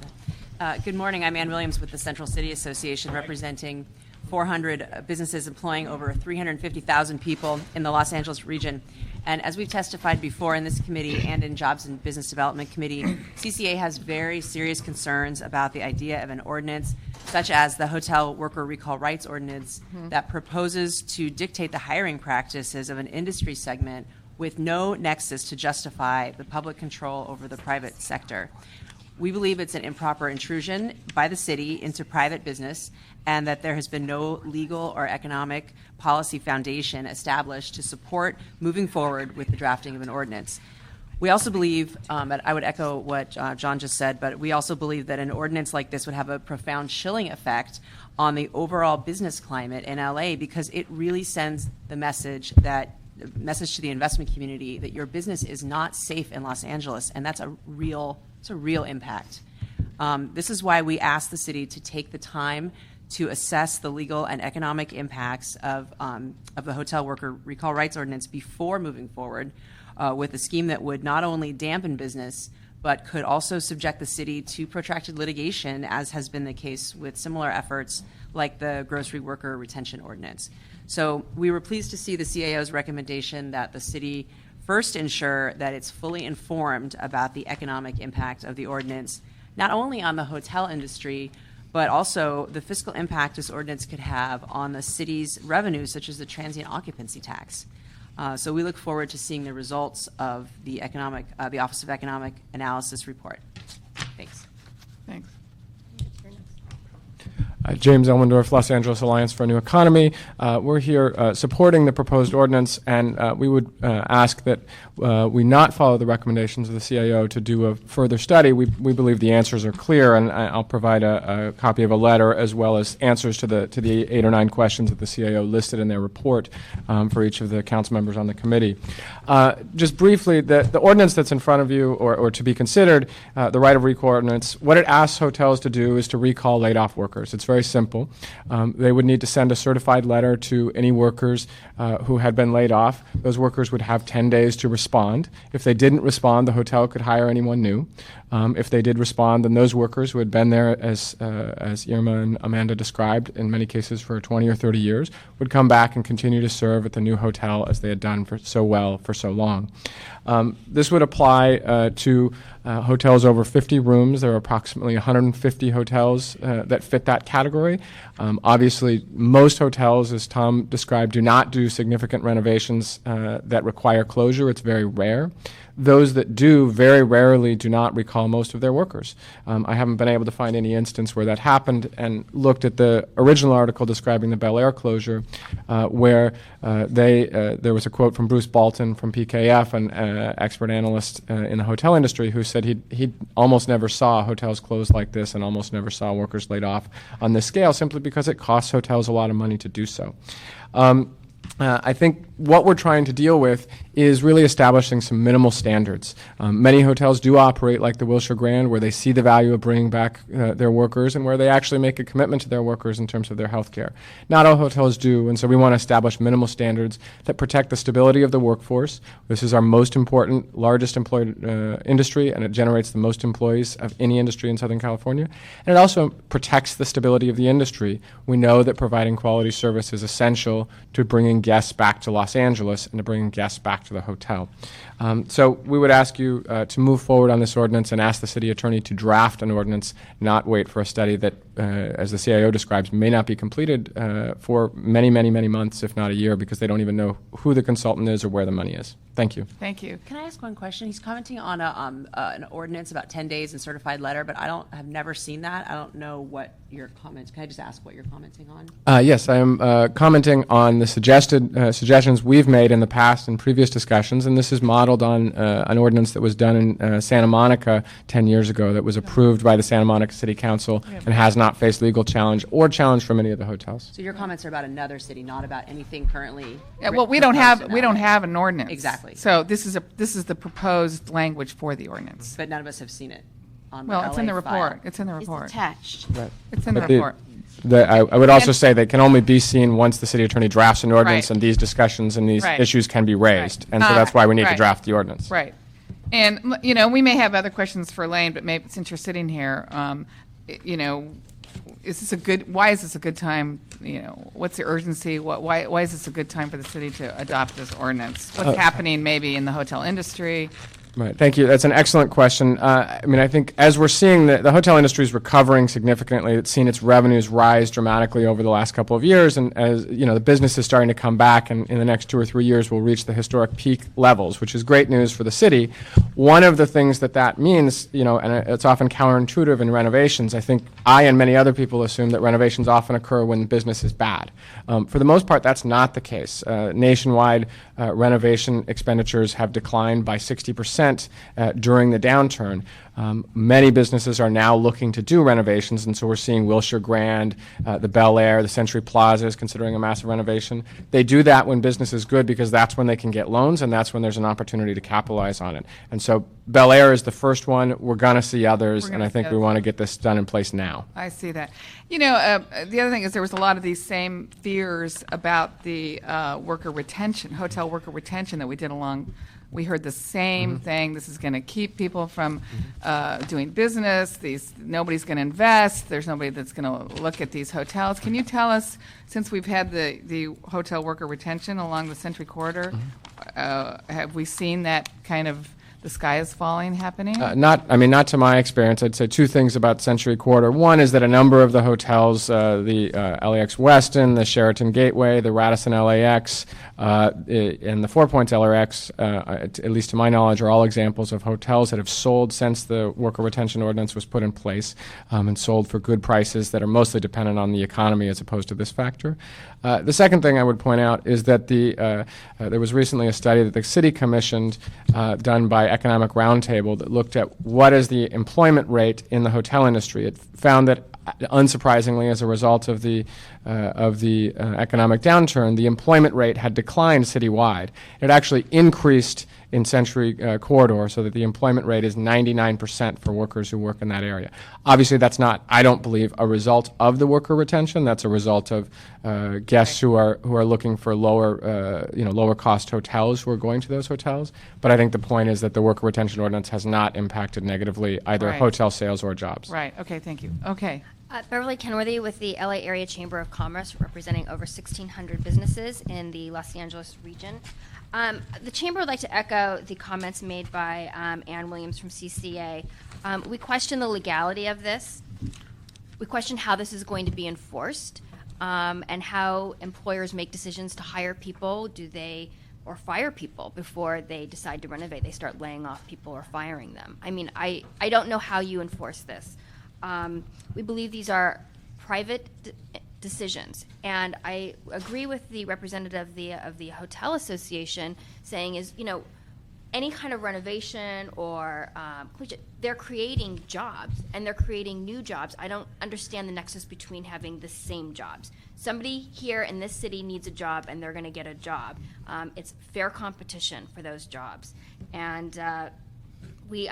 N: that. Good morning. I'm Ann Williams with the Central City Association, representing 400 businesses employing over 350,000 people in the Los Angeles region. And as we've testified before in this committee and in Jobs and Business Development Committee, CCA has very serious concerns about the idea of an ordinance such as the Hotel Worker Recall Rights Ordinance that proposes to dictate the hiring practices of an industry segment with no nexus to justify the public control over the private sector. We believe it's an improper intrusion by the city into private business, and that there has been no legal or economic policy foundation established to support moving forward with the drafting of an ordinance. We also believe, and I would echo what John just said, but we also believe that an ordinance like this would have a profound chilling effect on the overall business climate in LA, because it really sends the message to the investment community that your business is not safe in Los Angeles, and that's a real impact. This is why we asked the city to take the time to assess the legal and economic impacts of the Hotel Worker Recall Rights Ordinance before moving forward with a scheme that would not only dampen business, but could also subject the city to protracted litigation, as has been the case with similar efforts like the Grocery Worker Retention Ordinance. So we were pleased to see the CAO's recommendation that the city first ensure that it's fully informed about the economic impact of the ordinance, not only on the hotel industry, but also the fiscal impact this ordinance could have on the city's revenues, such as the transient occupancy tax. So we look forward to seeing the results of the Office of Economic Analysis report. Thanks.
A: Thanks.
O: James Elmendorf, Los Angeles Alliance for a New Economy. We're here supporting the proposed ordinance, and we would ask that we not follow the recommendations of the CAO to do a further study. We believe the answers are clear, and I'll provide a copy of a letter as well as answers to the 8 or 9 questions that the CAO listed in their report for each of the council members on the committee. Just briefly, the ordinance that's in front of you, or to be considered, the right of recall ordinance, what it asks hotels to do is to recall laid-off workers. It's very simple. They would need to send a certified letter to any workers who had been laid off. Those workers would have 10 days to respond. If they didn't respond, the hotel could hire anyone new. If they did respond, then those workers who had been there, as Irma and Amanda described, in many cases for 20 or 30 years, would come back and continue to serve at the new hotel as they had done for so long. This would apply to hotels over 50 rooms. There are approximately 150 hotels that fit that category. Obviously, most hotels, as Tom described, do not do significant renovations that require closure. It's very rare. Those that do very rarely do not recall most of their workers. I haven't been able to find any instance where that happened, and looked at the original article describing the Bel Air closure, where there was a quote from Bruce Bolton from PKF, an expert analyst in the hotel industry, who said he almost never saw hotels close like this and almost never saw workers laid off on this scale, simply because it costs hotels a lot of money to do so. I think what we're trying to deal with is really establishing some minimal standards. Many hotels do operate like the Wilshire Grand, where they see the value of bringing back their workers and where they actually make a commitment to their workers in terms of their health care. Not all hotels do, and so we want to establish minimal standards that protect the stability of the workforce. This is our most important, largest employed industry, and it generates the most employees of any industry in Southern California. And it also protects the stability of the industry. We know that providing quality service is essential to bringing guests back to Los Angeles and to bringing guests back to the hotel. So we would ask you to move forward on this ordinance and ask the city attorney to draft an ordinance, not wait for a study that, as the CIO describes, may not be completed for many, many, many months, if not a year, because they don't even know who the consultant is or where the money is. Thank you.
A: Thank you.
N: Can I ask one question? He's commenting on an ordinance about 10 days and certified letter, but I've never seen that. I don't know what your comments. Can I just ask what you're commenting on?
O: Yes, I am commenting on the suggestions we've made in the past in previous discussions, and this is modeled on an ordinance that was done in Santa Monica 10 years ago that was approved by the Santa Monica City Council and has not faced legal challenge or challenge from any of the hotels.
N: So your comments are about another city, not about anything currently.
A: Yeah, well, we don't have an ordinance.
N: Exactly.
A: So this is the proposed language for the ordinance.
N: But none of us have seen it.
A: Well, it's in the report. It's in the report.
B: It's attached.
O: Right.
A: It's in the report.
O: I would also say they can only be seen once the city attorney drafts an ordinance,
A: Right.
O: and these discussions and these
A: Right.
O: issues can be raised.
A: Right.
O: And so that's why we need to
A: Right.
O: draft the ordinance.
A: Right. And, we may have other questions for Elaine, but maybe since you're sitting here, why is this a good time? What's the urgency? Why is this a good time for the city to adopt this ordinance? What's happening maybe in the hotel industry?
O: Right. Thank you. That's an excellent question. I think as we're seeing the hotel industry is recovering significantly, it's seen its revenues rise dramatically over the last couple of years, and as the business is starting to come back, and in the next 2 or 3 years we'll reach the historic peak levels, which is great news for the city. One of the things that means, and it's often counterintuitive in renovations. I think I and many other people assume that renovations often occur when business is bad. For the most part, that's not the case. Nationwide, renovation expenditures have declined by 60% during the downturn. Many businesses are now looking to do renovations, and so we're seeing Wilshire Grand, the Bel Air, the Century Plaza is considering a massive renovation. They do that when business is good because that's when they can get loans, and that's when there's an opportunity to capitalize on it. And so Bel Air is the first one. We're going to see others, and I think we want to get this done in place now.
A: I see that. The other thing is there was a lot of these same fears about the worker retention, hotel worker retention that we did along. We heard the same thing. This is going to keep people from doing business. Nobody's going to invest. There's nobody that's going to look at these hotels. Can you tell us, since we've had the hotel worker retention along the Century Corridor, have we seen that kind of the sky is falling happening?
O: Not to my experience. I'd say two things about Century Quarter. One is that a number of the hotels, the LAX Westin, the Sheraton Gateway, the Radisson LAX, and the Four Points LAX, at least to my knowledge, are all examples of hotels that have sold since the worker retention ordinance was put in place, and sold for good prices that are mostly dependent on the economy as opposed to this factor. The second thing I would point out is that there was recently a study that the city commissioned, done by Economic Roundtable, that looked at what is the employment rate in the hotel industry. It found that, unsurprisingly, as a result of the economic downturn, the employment rate had declined citywide. It actually increased in Century Corridor, so that the employment rate is 99% for workers who work in that area. Obviously, that's not, I don't believe, a result of the worker retention. That's a result of guests who are looking for lower cost hotels who are going to those hotels. But I think the point is that the worker retention ordinance has not impacted negatively either hotel sales or jobs.
A: Right. Okay. Thank you. Okay.
P: Beverly Kenworthy with the LA Area Chamber of Commerce, representing over 1,600 businesses in the Los Angeles region. The Chamber would like to echo the comments made by Ann Williams from CCA. We question the legality of this. We question how this is going to be enforced, and how employers make decisions to hire people. Or fire people before they decide to renovate? They start laying off people or firing them. I don't know how you enforce this. We believe these are private decisions, and I agree with the representative of the Hotel Association saying any kind of renovation or they're creating jobs and they're creating new jobs. I don't understand the nexus between having the same jobs. Somebody here in this city needs a job and they're going to get a job. It's fair competition for those jobs, and I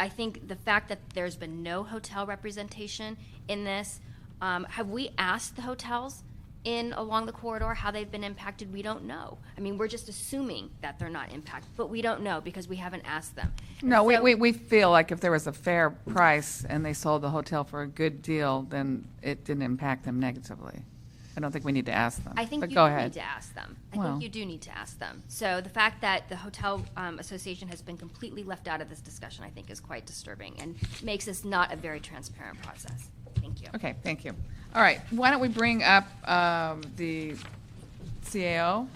P: think the fact that there's been no hotel representation in this, have we asked the hotels along the corridor how they've been impacted? We don't know. We're just assuming that they're not impacted, but we don't know because we haven't asked them.
A: No, we feel like if there was a fair price and they sold the hotel for a good deal, then it didn't impact them negatively. I don't think we need to ask them.
P: I think
A: but
P: you
A: go
P: do
A: ahead.
P: need to ask them. I think you do need to ask them. So the fact that the Hotel Association has been completely left out of this discussion, I think, is quite disturbing and makes this not a very transparent process. Thank you.
A: Okay, thank you. All right, why don't we bring up the CAO?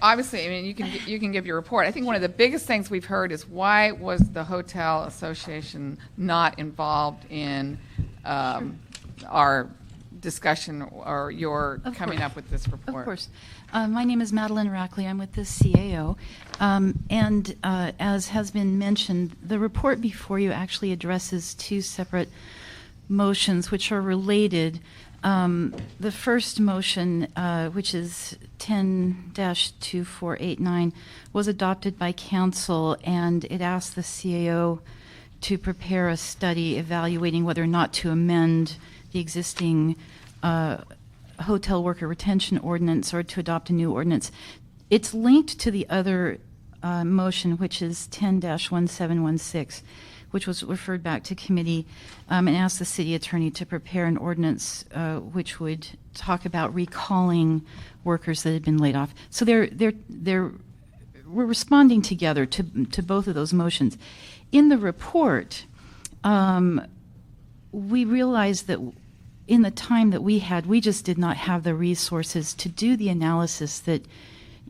A: Obviously, you can give your report. I think one of the biggest things we've heard is why was the Hotel Association not involved in our discussion or your coming up with this report?
Q: Of course. My name is Madeline Rackley. I'm with the CAO. And as has been mentioned, the report before you actually addresses two separate motions which are related. The first motion, which is 10-2489, was adopted by Council, and it asked the CAO to prepare a study evaluating whether or not to amend the existing hotel worker retention ordinance or to adopt a new ordinance. It's linked to the other motion, which is 10-1716, which was referred back to committee, and asked the city attorney to prepare an ordinance which would talk about recalling workers that had been laid off. So we're responding together to both of those motions. In the report, we realized that in the time that we had, we just did not have the resources to do the analysis that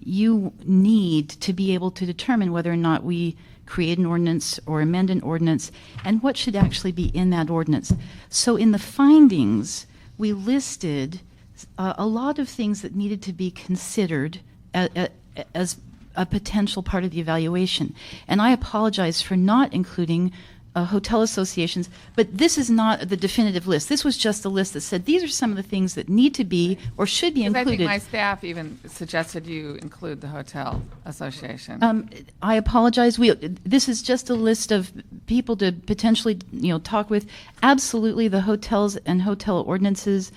Q: you need to be able to determine whether or not we create an ordinance or amend an ordinance and what should actually be in that ordinance. So in the findings, we listed a lot of things that needed to be considered as a potential part of the evaluation. And I apologize for not including hotel associations, but this is not the definitive list. This was just a list that said these are some of the things that need to be or should be included.
A: I think my staff even suggested you include the hotel association.
Q: I apologize. This is just a list of people to potentially talk with. Absolutely, the hotels and hotel ordinances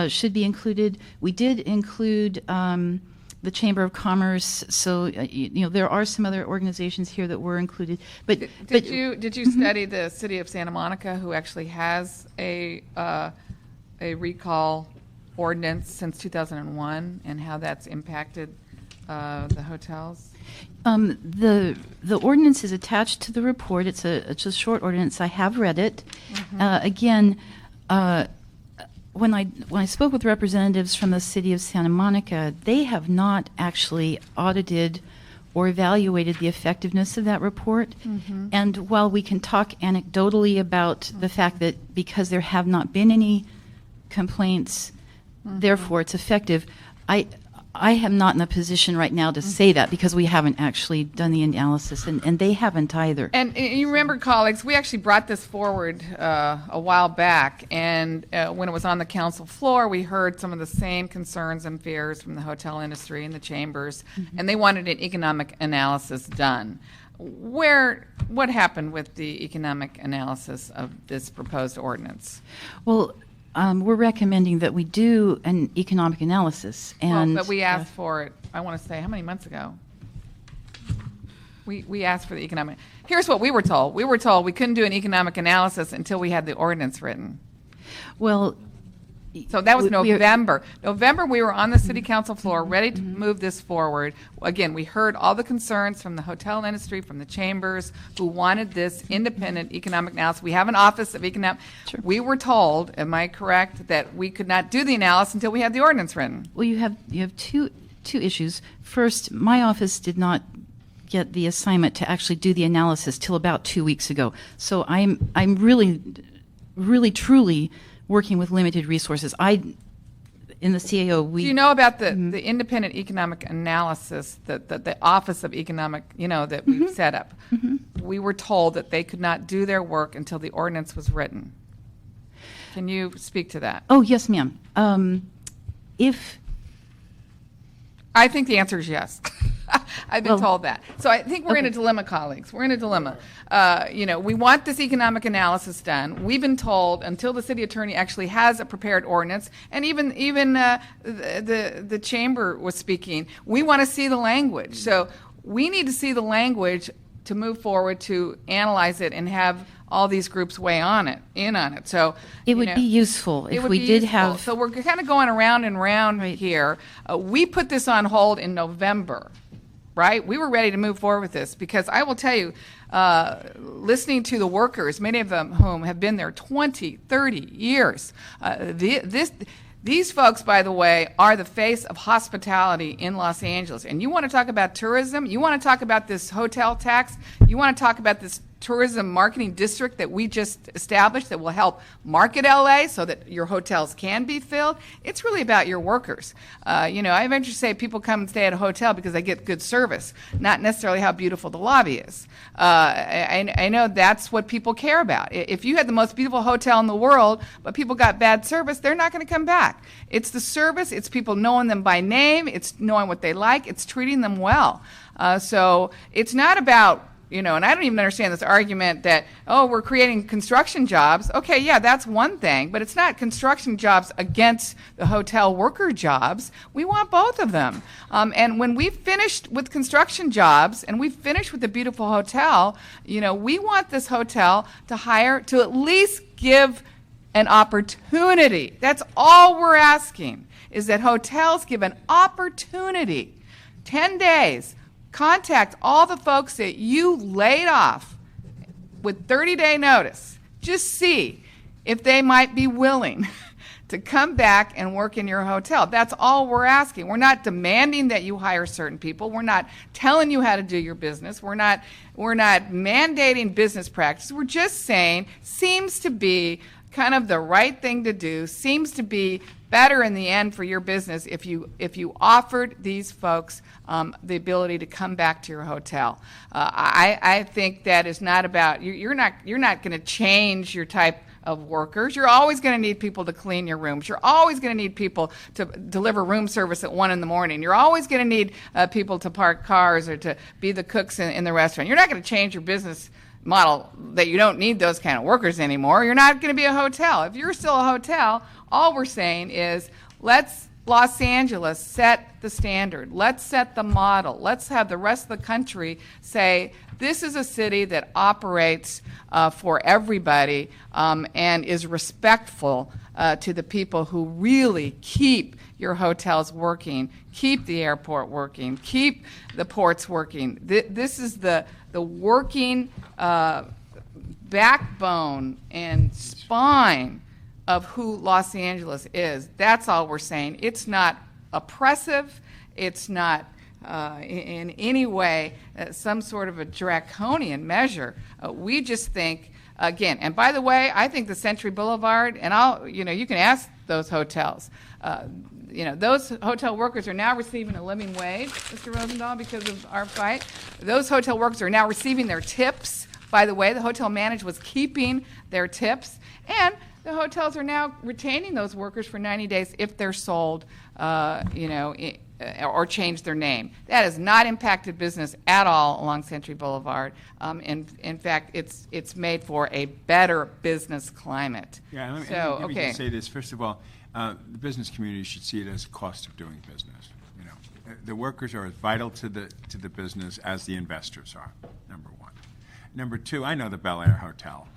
Q: should be included. We did include the Chamber of Commerce, so there are some other organizations here that were included. But
A: did you study the city of Santa Monica, who actually has a recall ordinance since 2001, and how that's impacted the hotels?
Q: The ordinance is attached to the report. It's a short ordinance. I have read it. Again, when I spoke with representatives from the city of Santa Monica, they have not actually audited or evaluated the effectiveness of that report. And while we can talk anecdotally about the fact that because there have not been any complaints, therefore it's effective, I am not in a position right now to say that because we haven't actually done the analysis, and they haven't either.
A: And you remember, colleagues, we actually brought this forward a while back, and when it was on the council floor, we heard some of the same concerns and fears from the hotel industry and the chambers, and they wanted an economic analysis done. What happened with the economic analysis of this proposed ordinance?
Q: Well, we're recommending that we do an economic analysis. And
A: but we asked for it, I want to say, how many months ago? We asked for the economic. Here's what we were told. We were told we couldn't do an economic analysis until we had the ordinance written.
Q: Well,
A: so that was November. November, we were on the city council floor ready to move this forward. Again, we heard all the concerns from the hotel industry, from the chambers, who wanted this independent economic analysis. We have an office of economic. Sure. We were told, am I correct, that we could not do the analysis until we had the ordinance written?
Q: Well, you have two issues. First, my office did not get the assignment to actually do the analysis till about 2 weeks ago. So I'm really, really, truly working with limited resources. In the CAO,
A: do you know about the independent economic analysis, the Office of Economic, that we've set up? We were told that they could not do their work until the ordinance was written. Can you speak to that?
Q: Oh, yes, ma'am.
A: I think the answer is yes. I've been told that. So I think we're in a dilemma, colleagues. We're in a dilemma. We want this economic analysis done. We've been told until the city attorney actually has a prepared ordinance, and even the chamber was speaking, we want to see the language. So we need to see the language to move forward to analyze it and have all these groups weigh in on it. So
Q: it would be useful if we did have.
A: So we're kind of going around and round here. We put this on hold in November, right? We were ready to move forward with this because I will tell you, listening to the workers, many of them whom have been there 20, 30 years, these folks, by the way, are the face of hospitality in Los Angeles. And you want to talk about tourism? You want to talk about this hotel tax? You want to talk about this tourism marketing district that we just established that will help market LA so that your hotels can be filled? It's really about your workers. I venture to say people come and stay at a hotel because they get good service, not necessarily how beautiful the lobby is. I know that's what people care about. If you had the most beautiful hotel in the world, but people got bad service, they're not going to come back. It's the service. It's people knowing them by name. It's knowing what they like. It's treating them well. So it's not about, and I don't even understand this argument that, we're creating construction jobs. Okay, yeah, that's one thing, but it's not construction jobs against the hotel worker jobs. We want both of them. And when we've finished with construction jobs and we've finished with the beautiful hotel, we want this hotel to at least give an opportunity. That's all we're asking, is that hotels give an opportunity, 10 days, contact all the folks that you laid off with 30-day notice. Just see if they might be willing to come back and work in your hotel. That's all we're asking. We're not demanding that you hire certain people. We're not telling you how to do your business. We're not mandating business practices. We're just saying seems to be kind of the right thing to do, seems to be better in the end for your business if you offered these folks the ability to come back to your hotel. I think that is not about you're not going to change your type of workers. You're always going to need people to clean your rooms. You're always going to need people to deliver room service at 1 a.m. You're always going to need people to park cars or to be the cooks in the restaurant. You're not going to change your business model that you don't need those kind of workers anymore, you're not going to be a hotel. If you're still a hotel, all we're saying is let's Los Angeles set the standard. Let's set the model. Let's have the rest of the country say this is a city that operates for everybody and is respectful to the people who really keep your hotels working, keep the airport working, keep the ports working. This is the working backbone and spine of who Los Angeles is. That's all we're saying. It's not oppressive. It's not in any way some sort of a draconian measure. We just think, again, and by the way, I think the Century Boulevard, and you can ask those hotels. Those hotel workers are now receiving a living wage, Mr. Rosendahl, because of our fight. Those hotel workers are now receiving their tips. By the way, the hotel manager was keeping their tips, and the hotels are now retaining those workers for 90 days if they're sold, or change their name. That has not impacted business at all along Century Boulevard. In fact, it's made for a better business climate.
I: Yeah, let me just say this. First of all, the business community should see it as a cost of doing business. The workers are as vital to the business as the investors are, number one. Number two, I know the Bel Air Hotel.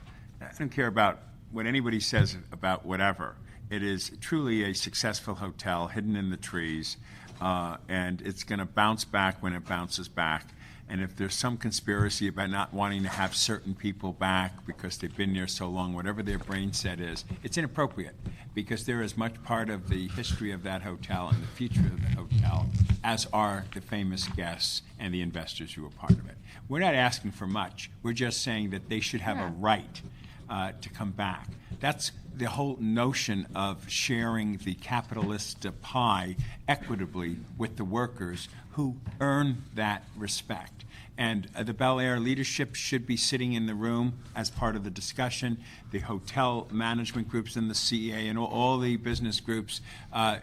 I: I don't care about what anybody says about whatever. It is truly a successful hotel hidden in the trees, and it's going to bounce back when it bounces back. And if there's some conspiracy about not wanting to have certain people back because they've been there so long, whatever their brain set is, it's inappropriate because they're as much part of the history of that hotel and the future of the hotel as are the famous guests and the investors who are part of it. We're not asking for much. We're just saying that they should have a right to come back. That's the whole notion of sharing the capitalist pie equitably with the workers who earn that respect. And the Bel Air leadership should be sitting in the room as part of the discussion. The hotel management groups and the CEA and all the business groups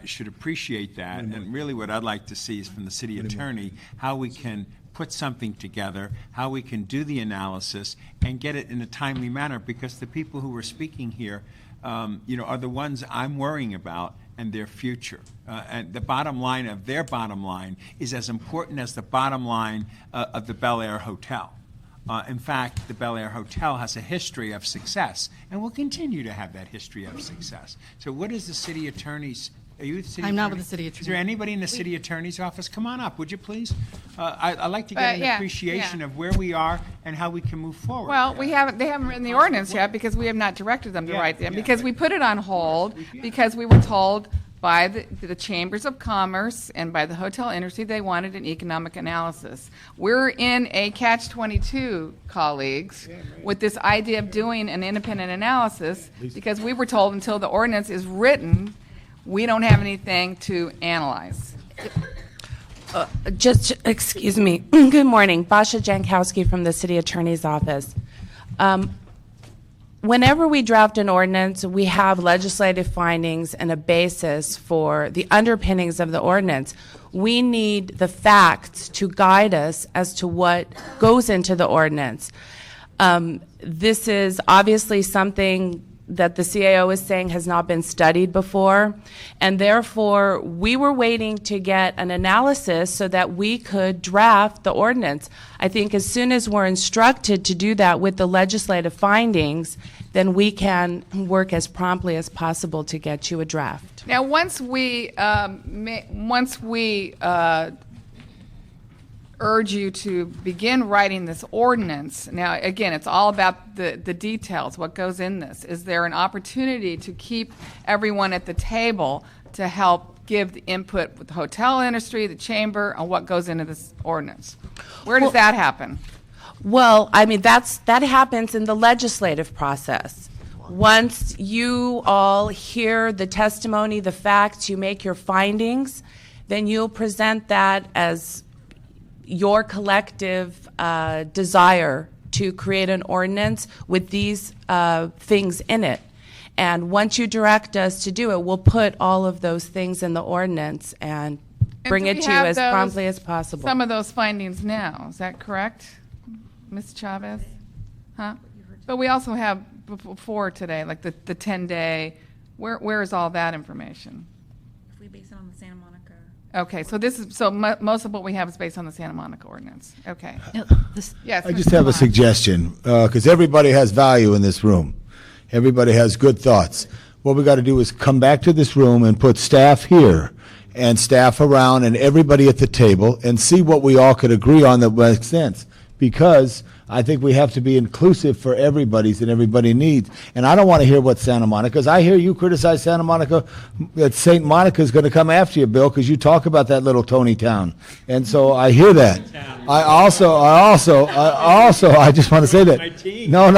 I: should appreciate that. And really what I'd like to see is from the city attorney how we can put something together, how we can do the analysis and get it in a timely manner, because the people who are speaking here are the ones I'm worrying about and their future. And the bottom line of their bottom line is as important as the bottom line of the Bel Air Hotel. In fact, the Bel Air Hotel has a history of success and will continue to have that history of success. So what is the city attorney's? Are you the city attorney?
R: I'm not with the city attorney.
I: Is there anybody in the city attorney's office? Come on up, would you please? I'd like to get an appreciation of where we are and how we can move forward.
A: Well, they haven't written the ordinance yet because we have not directed them to write them, because we put it on hold because we were told by the Chambers of Commerce and by the hotel industry they wanted an economic analysis. We're in a catch-22, colleagues, with this idea of doing an independent analysis because we were told until the ordinance is written, we don't have anything to analyze.
S: Excuse me. Good morning. Basha Jankowski from the City Attorney's Office. Whenever we draft an ordinance, we have legislative findings and a basis for the underpinnings of the ordinance. We need the facts to guide us as to what goes into the ordinance. This is obviously something that the CAO is saying has not been studied before, and therefore we were waiting to get an analysis so that we could draft the ordinance. I think as soon as we're instructed to do that with the legislative findings, then we can work as promptly as possible to get you a draft.
A: Now, once we urge you to begin writing this ordinance. Now, again, it's all about the details, what goes in this. Is there an opportunity to keep everyone at the table to help give the input with the hotel industry, the chamber, on what goes into this ordinance? Where does that happen?
S: Well, I mean, that happens in the legislative process. Once you all hear the testimony, the facts, you make your findings, then you'll present that as your collective desire to create an ordinance with these things in it. And once you direct us to do it, we'll put all of those things in the ordinance and bring it to you as promptly as possible.
A: Some of those findings now, is that correct, Ms. Chavez? Huh? But we also have before today, like the 10-day. Where is all that information?
R: If we base it on the Santa Monica.
A: Okay, so most of what we have is based on the Santa Monica ordinance. Okay. Yes.
E: I just have a suggestion, because everybody has value in this room. Everybody has good thoughts. What we got to do is come back to this room and put staff here and staff around and everybody at the table and see what we all could agree on that makes sense. Because I think we have to be inclusive for everybody's and everybody needs. And I don't want to hear what Santa Monica's. I hear you criticize Santa Monica, that St. Monica's going to come after you, Bill, because you talk about that little Tony town. And so I hear that. I just want to say that. No, I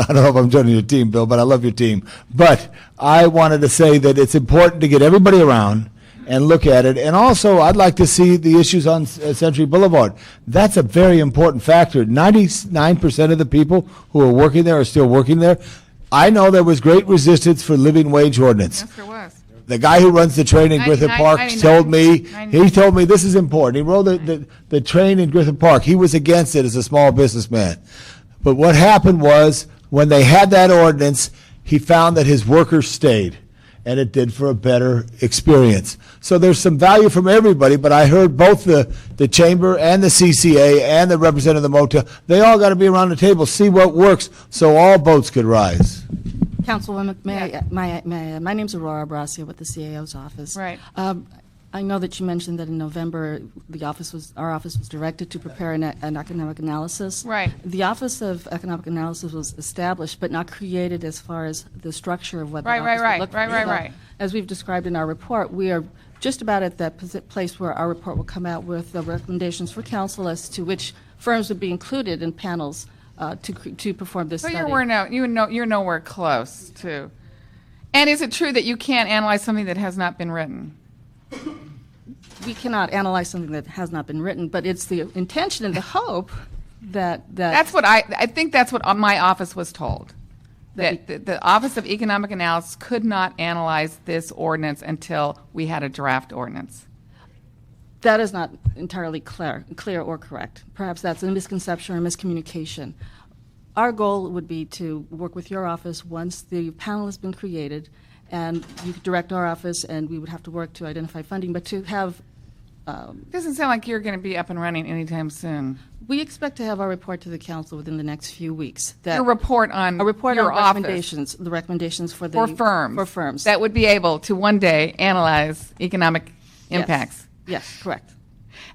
E: don't know if I'm joining your team, Bill, but I love your team. But I wanted to say that it's important to get everybody around and look at it. And also, I'd like to see the issues on Century Boulevard. That's a very important factor. 99% of the people who are working there are still working there. I know there was great resistance for living wage ordinance.
A: Yes, there was.
E: The guy who runs the train in Griffith Park told me this is important. He rode the train in Griffith Park. He was against it as a small businessman. But what happened was, when they had that ordinance, he found that his workers stayed. And it did for a better experience. So there's some value from everybody, but I heard both the Chamber and the CCA and the representative of the MOTA, they all got to be around the table, see what works, so all boats could rise.
T: Councilwoman, my name's Aurora Brasia with the CAO's office.
A: Right.
T: I know that you mentioned that in November, our office was directed to prepare an economic analysis.
A: Right.
T: The Office of Economic Analysis was established, but not created as far as the structure of what the office would look like.
A: Right.
T: As we've described in our report, we are just about at that place where our report will come out with the recommendations for council as to which firms would be included in panels to perform this study.
A: You're nowhere close to. And is it true that you can't analyze something that has not been written?
T: We cannot analyze something that has not been written, but it's the intention and the hope that
A: that's what I think that's what my office was told. That the Office of Economic Analysis could not analyze this ordinance until we had a draft ordinance.
T: That is not entirely clear or correct. Perhaps that's a misconception or miscommunication. Our goal would be to work with your office once the panel has been created, and you could direct our office, and we would have to work to identify funding, but to have...
A: doesn't sound like you're going to be up and running anytime soon.
T: We expect to have our report to the council within the next few weeks.
A: Your report on your
T: recommendations, the recommendations for firms.
A: That would be able to one day analyze economic impacts.
T: Yes, correct.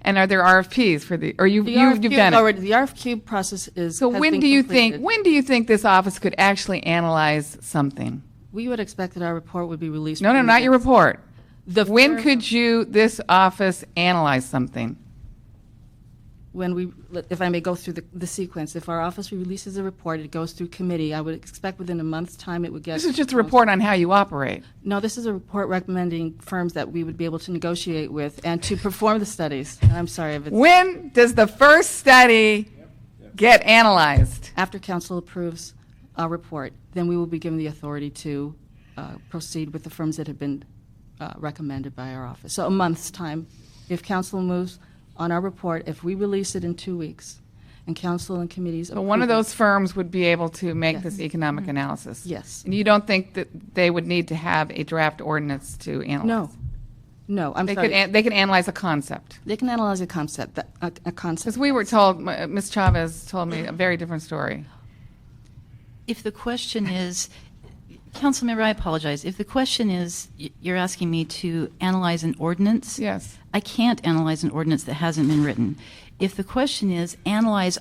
A: And are there RFPs for you've done it?
T: Already, the RFQ process is.
A: So when do you think this office could actually analyze something?
T: We would expect that our report would be released.
A: No, not your report. When could this office analyze something?
T: If I may go through the sequence, if our office releases a report, it goes through committee. I would expect within a month's time it would get.
A: This is just a report on how you operate.
T: No, this is a report recommending firms that we would be able to negotiate with and to perform the studies. And I'm sorry if it's.
A: When does the first study get analyzed?
T: After council approves our report, then we will be given the authority to proceed with the firms that have been recommended by our office. So a month's time, if council moves on our report, if we release it in 2 weeks, and council and committees.
A: So one of those firms would be able to make this economic analysis?
T: Yes.
A: And you don't think that they would need to have a draft ordinance to analyze?
T: No, I'm sorry.
A: They can analyze a concept.
T: They can analyze a concept.
A: Because we were told, Ms. Chavez told me a very different story.
Q: If the question is, Councilmember, I apologize. If the question is, you're asking me to analyze an ordinance?
A: Yes.
Q: I can't analyze an ordinance that hasn't been written. If the question is analyze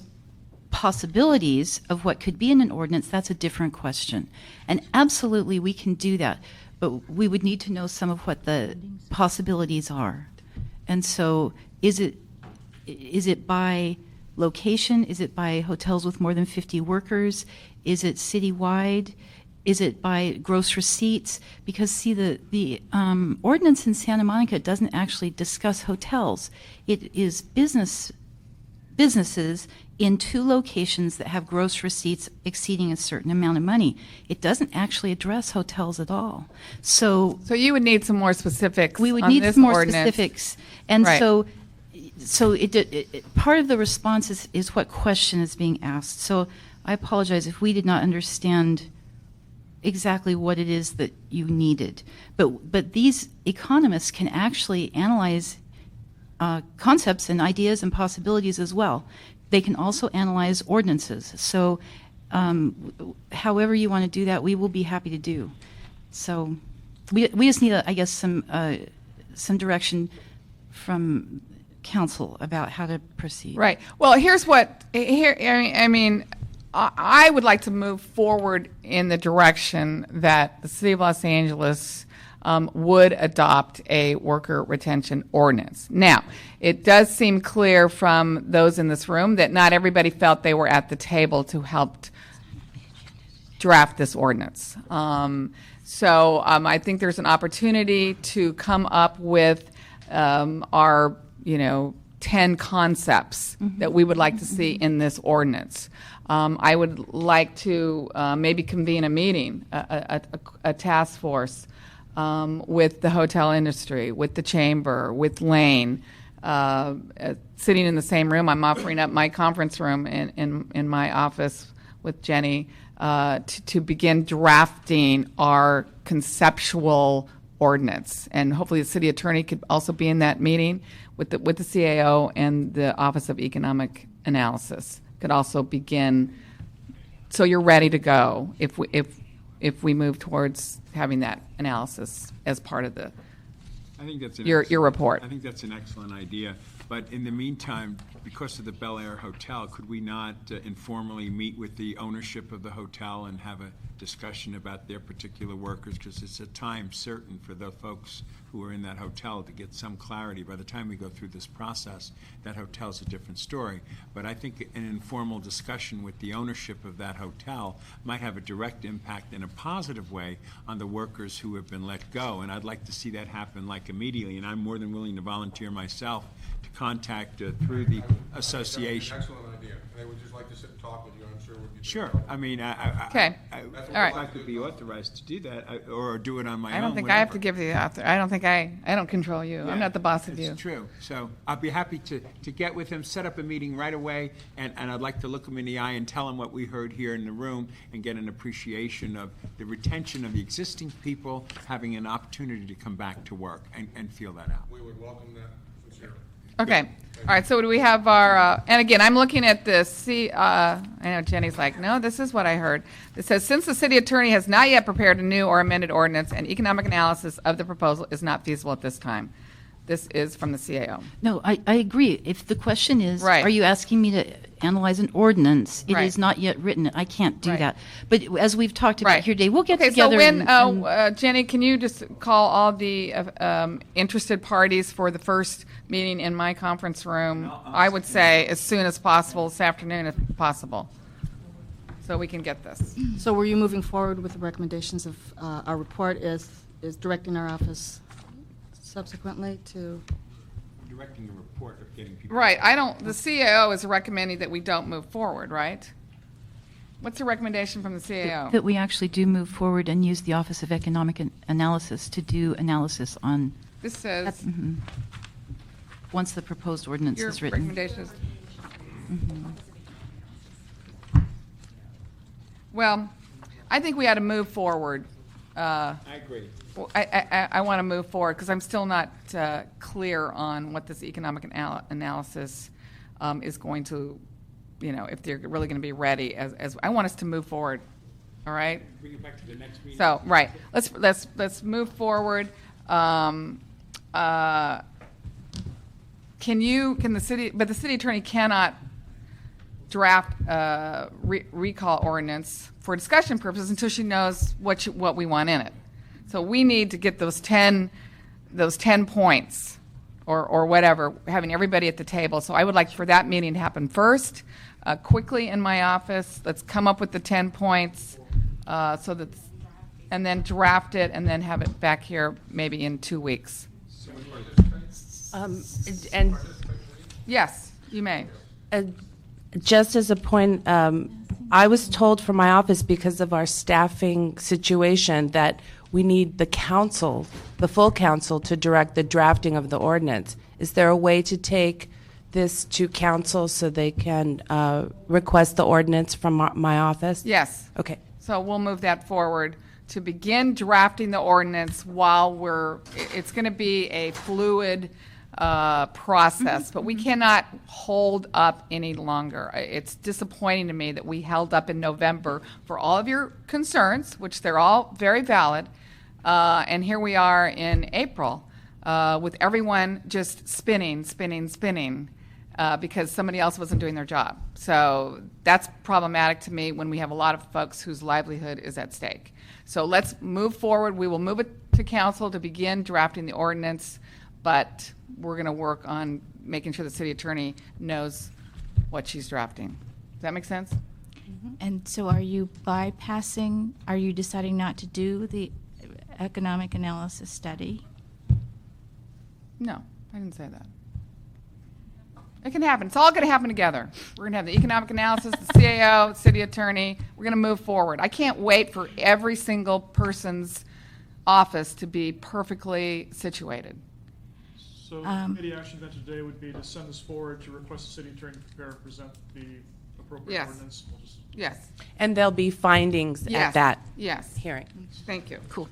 Q: possibilities of what could be in an ordinance, that's a different question. And absolutely we can do that, but we would need to know some of what the possibilities are. And so is it by location? Is it by hotels with more than 50 workers? Is it citywide? Is it by gross receipts? Because, see, the ordinance in Santa Monica doesn't actually discuss hotels. It is businesses in 2 locations that have gross receipts exceeding a certain amount of money. It doesn't actually address hotels at all. So
A: you would need some more specifics.
Q: We would
A: on
Q: need
A: this
Q: some more
A: ordinance.
Q: specifics. And
A: right.
Q: so part of the response is what question is being asked. So I apologize if we did not understand exactly what it is that you needed. But these economists can actually analyze concepts and ideas and possibilities as well. They can also analyze ordinances. So however you want to do that, we will be happy to do. So we just need, I guess, some direction from council about how to proceed.
A: Right. Well, here's what, I mean, I would like to move forward in the direction that the City of Los Angeles would adopt a worker retention ordinance. Now, it does seem clear from those in this room that not everybody felt they were at the table to help draft this ordinance. So I think there's an opportunity to come up with our, 10 concepts that we would like to see in this ordinance. I would like to maybe convene a meeting, a task force with the hotel industry, with the chamber, with Lane, sitting in the same room. I'm offering up my conference room in my office with Jenny to begin drafting our conceptual ordinance. And hopefully the city attorney could also be in that meeting with the CAO, and the Office of Economic Analysis could also begin, so you're ready to go if we move towards having that analysis as part of
I: I think that's
A: your report.
I: I think that's an excellent idea. But in the meantime, because of the Bel Air Hotel, could we not informally meet with the ownership of the hotel and have a discussion about their particular workers? Because it's a time certain for the folks who are in that hotel to get some clarity. By the time we go through this process, that hotel's a different story. But I think an informal discussion with the ownership of that hotel might have a direct impact in a positive way on the workers who have been let go. And I'd like to see that happen like immediately. And I'm more than willing to volunteer myself to contact through the association.
M: Excellent idea. They would just like to sit and talk with you, I'm sure would be.
I: Sure. I mean,
A: Okay.
I: if
A: All right.
I: I could be authorized to do that, or do it on my own.
A: I don't think I have to give you the author. I don't think I don't control you. I'm not the boss of you.
I: It's true. So I'd be happy to get with him, set up a meeting right away, and I'd like to look him in the eye and tell him what we heard here in the room and get an appreciation of the retention of the existing people having an opportunity to come back to work and feel that out.
M: We would welcome that sincerely.
A: Okay. All right. So do we have our? And again, I'm looking at this. I know Jenny's like, no, this is what I heard. It says, since the city attorney has not yet prepared a new or amended ordinance, an economic analysis of the proposal is not feasible at this time. This is from the CAO.
Q: No, I agree. If the question is,
A: Right.
Q: are you asking me to analyze an ordinance? It
A: Right.
Q: is not yet written. I can't do
A: Right.
Q: that. But as we've talked about
A: Right.
Q: here today, we'll get
A: Okay,
Q: together.
A: so when,
Q: and
A: Jenny, can you just call all the interested parties for the first meeting in my conference room? I would say as soon as possible, this afternoon if possible, so we can get this.
T: So were you moving forward with the recommendations of our report is directing our office subsequently to?
I: Directing the report of getting people.
A: Right, the CAO is recommending that we don't move forward, right? What's the recommendation from the CAO?
Q: that we actually do move forward and use the Office of Economic Analysis to do analysis on
A: This says,
Q: once the proposed ordinance
A: your
Q: is written.
A: recommendation is, well, I think we ought to move forward.
I: I agree.
A: Well, I want to move forward because I'm still not clear on what this economic analysis is going to, if they're really going to be ready. As I want us to move forward. All right.
I: Bring it back to the next meeting.
A: So right, let's move forward. Can the city? But the city attorney cannot draft recall ordinance for discussion purposes until she knows what we want in it. So we need to get those 10 points or whatever, having everybody at the table. So I would like for that meeting to happen first, quickly in my office. Let's come up with the 10 points, and then draft it, and then have it back here maybe in 2 weeks.
S: And
A: Yes, you may.
S: just as a point, I was told from my office because of our staffing situation that we need the council, the full council, to direct the drafting of the ordinance. Is there a way to take this to council so they can request the ordinance from my office?
A: Yes.
S: Okay.
A: So we'll move that forward to begin drafting the ordinance while it's going to be a fluid process, but we cannot hold up any longer. It's disappointing to me that we held up in November for all of your concerns, which they're all very valid, and here we are in April with everyone just spinning, because somebody else wasn't doing their job. So that's problematic to me when we have a lot of folks whose livelihood is at stake. So let's move forward. We will move it to council to begin drafting the ordinance, but we're going to work on making sure the city attorney knows what she's drafting. Does that make sense?
B: And so are you deciding not to do the economic analysis study?
A: No, I didn't say that. It can happen. It's all going to happen together. We're going to have the economic analysis, the CAO, city attorney. We're going to move forward. I can't wait for every single person's office to be perfectly situated.
S: So the committee action then today would be to send this forward to request the city attorney to prepare and present the appropriate ordinance. We'll just
A: Yes.
S: And there'll be findings at that hearing.
A: Thank you.
B: Cool.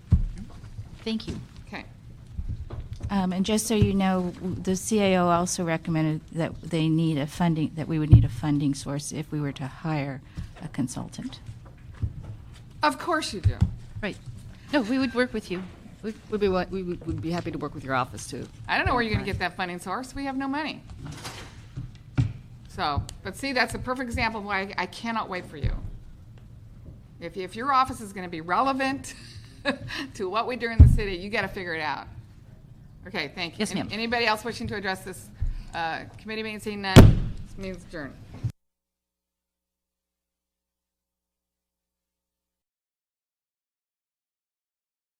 B: Thank you.
A: Okay.
B: And just so you know, the CAO also recommended that we would need a funding source if we were to hire a consultant.
A: Of course you do.
T: Right. No, we would work with you. We would be happy to work with your office, too.
A: I don't know where you're going to get that funding source. We have no money. So, but see, that's a perfect example of why I cannot wait for you. If your office is going to be relevant to what we do in the city, you got to figure it out. Okay, thank you.
T: Yes, ma'am.
A: Anybody else wishing to address this committee meeting? Seeing none, this meeting's adjourned.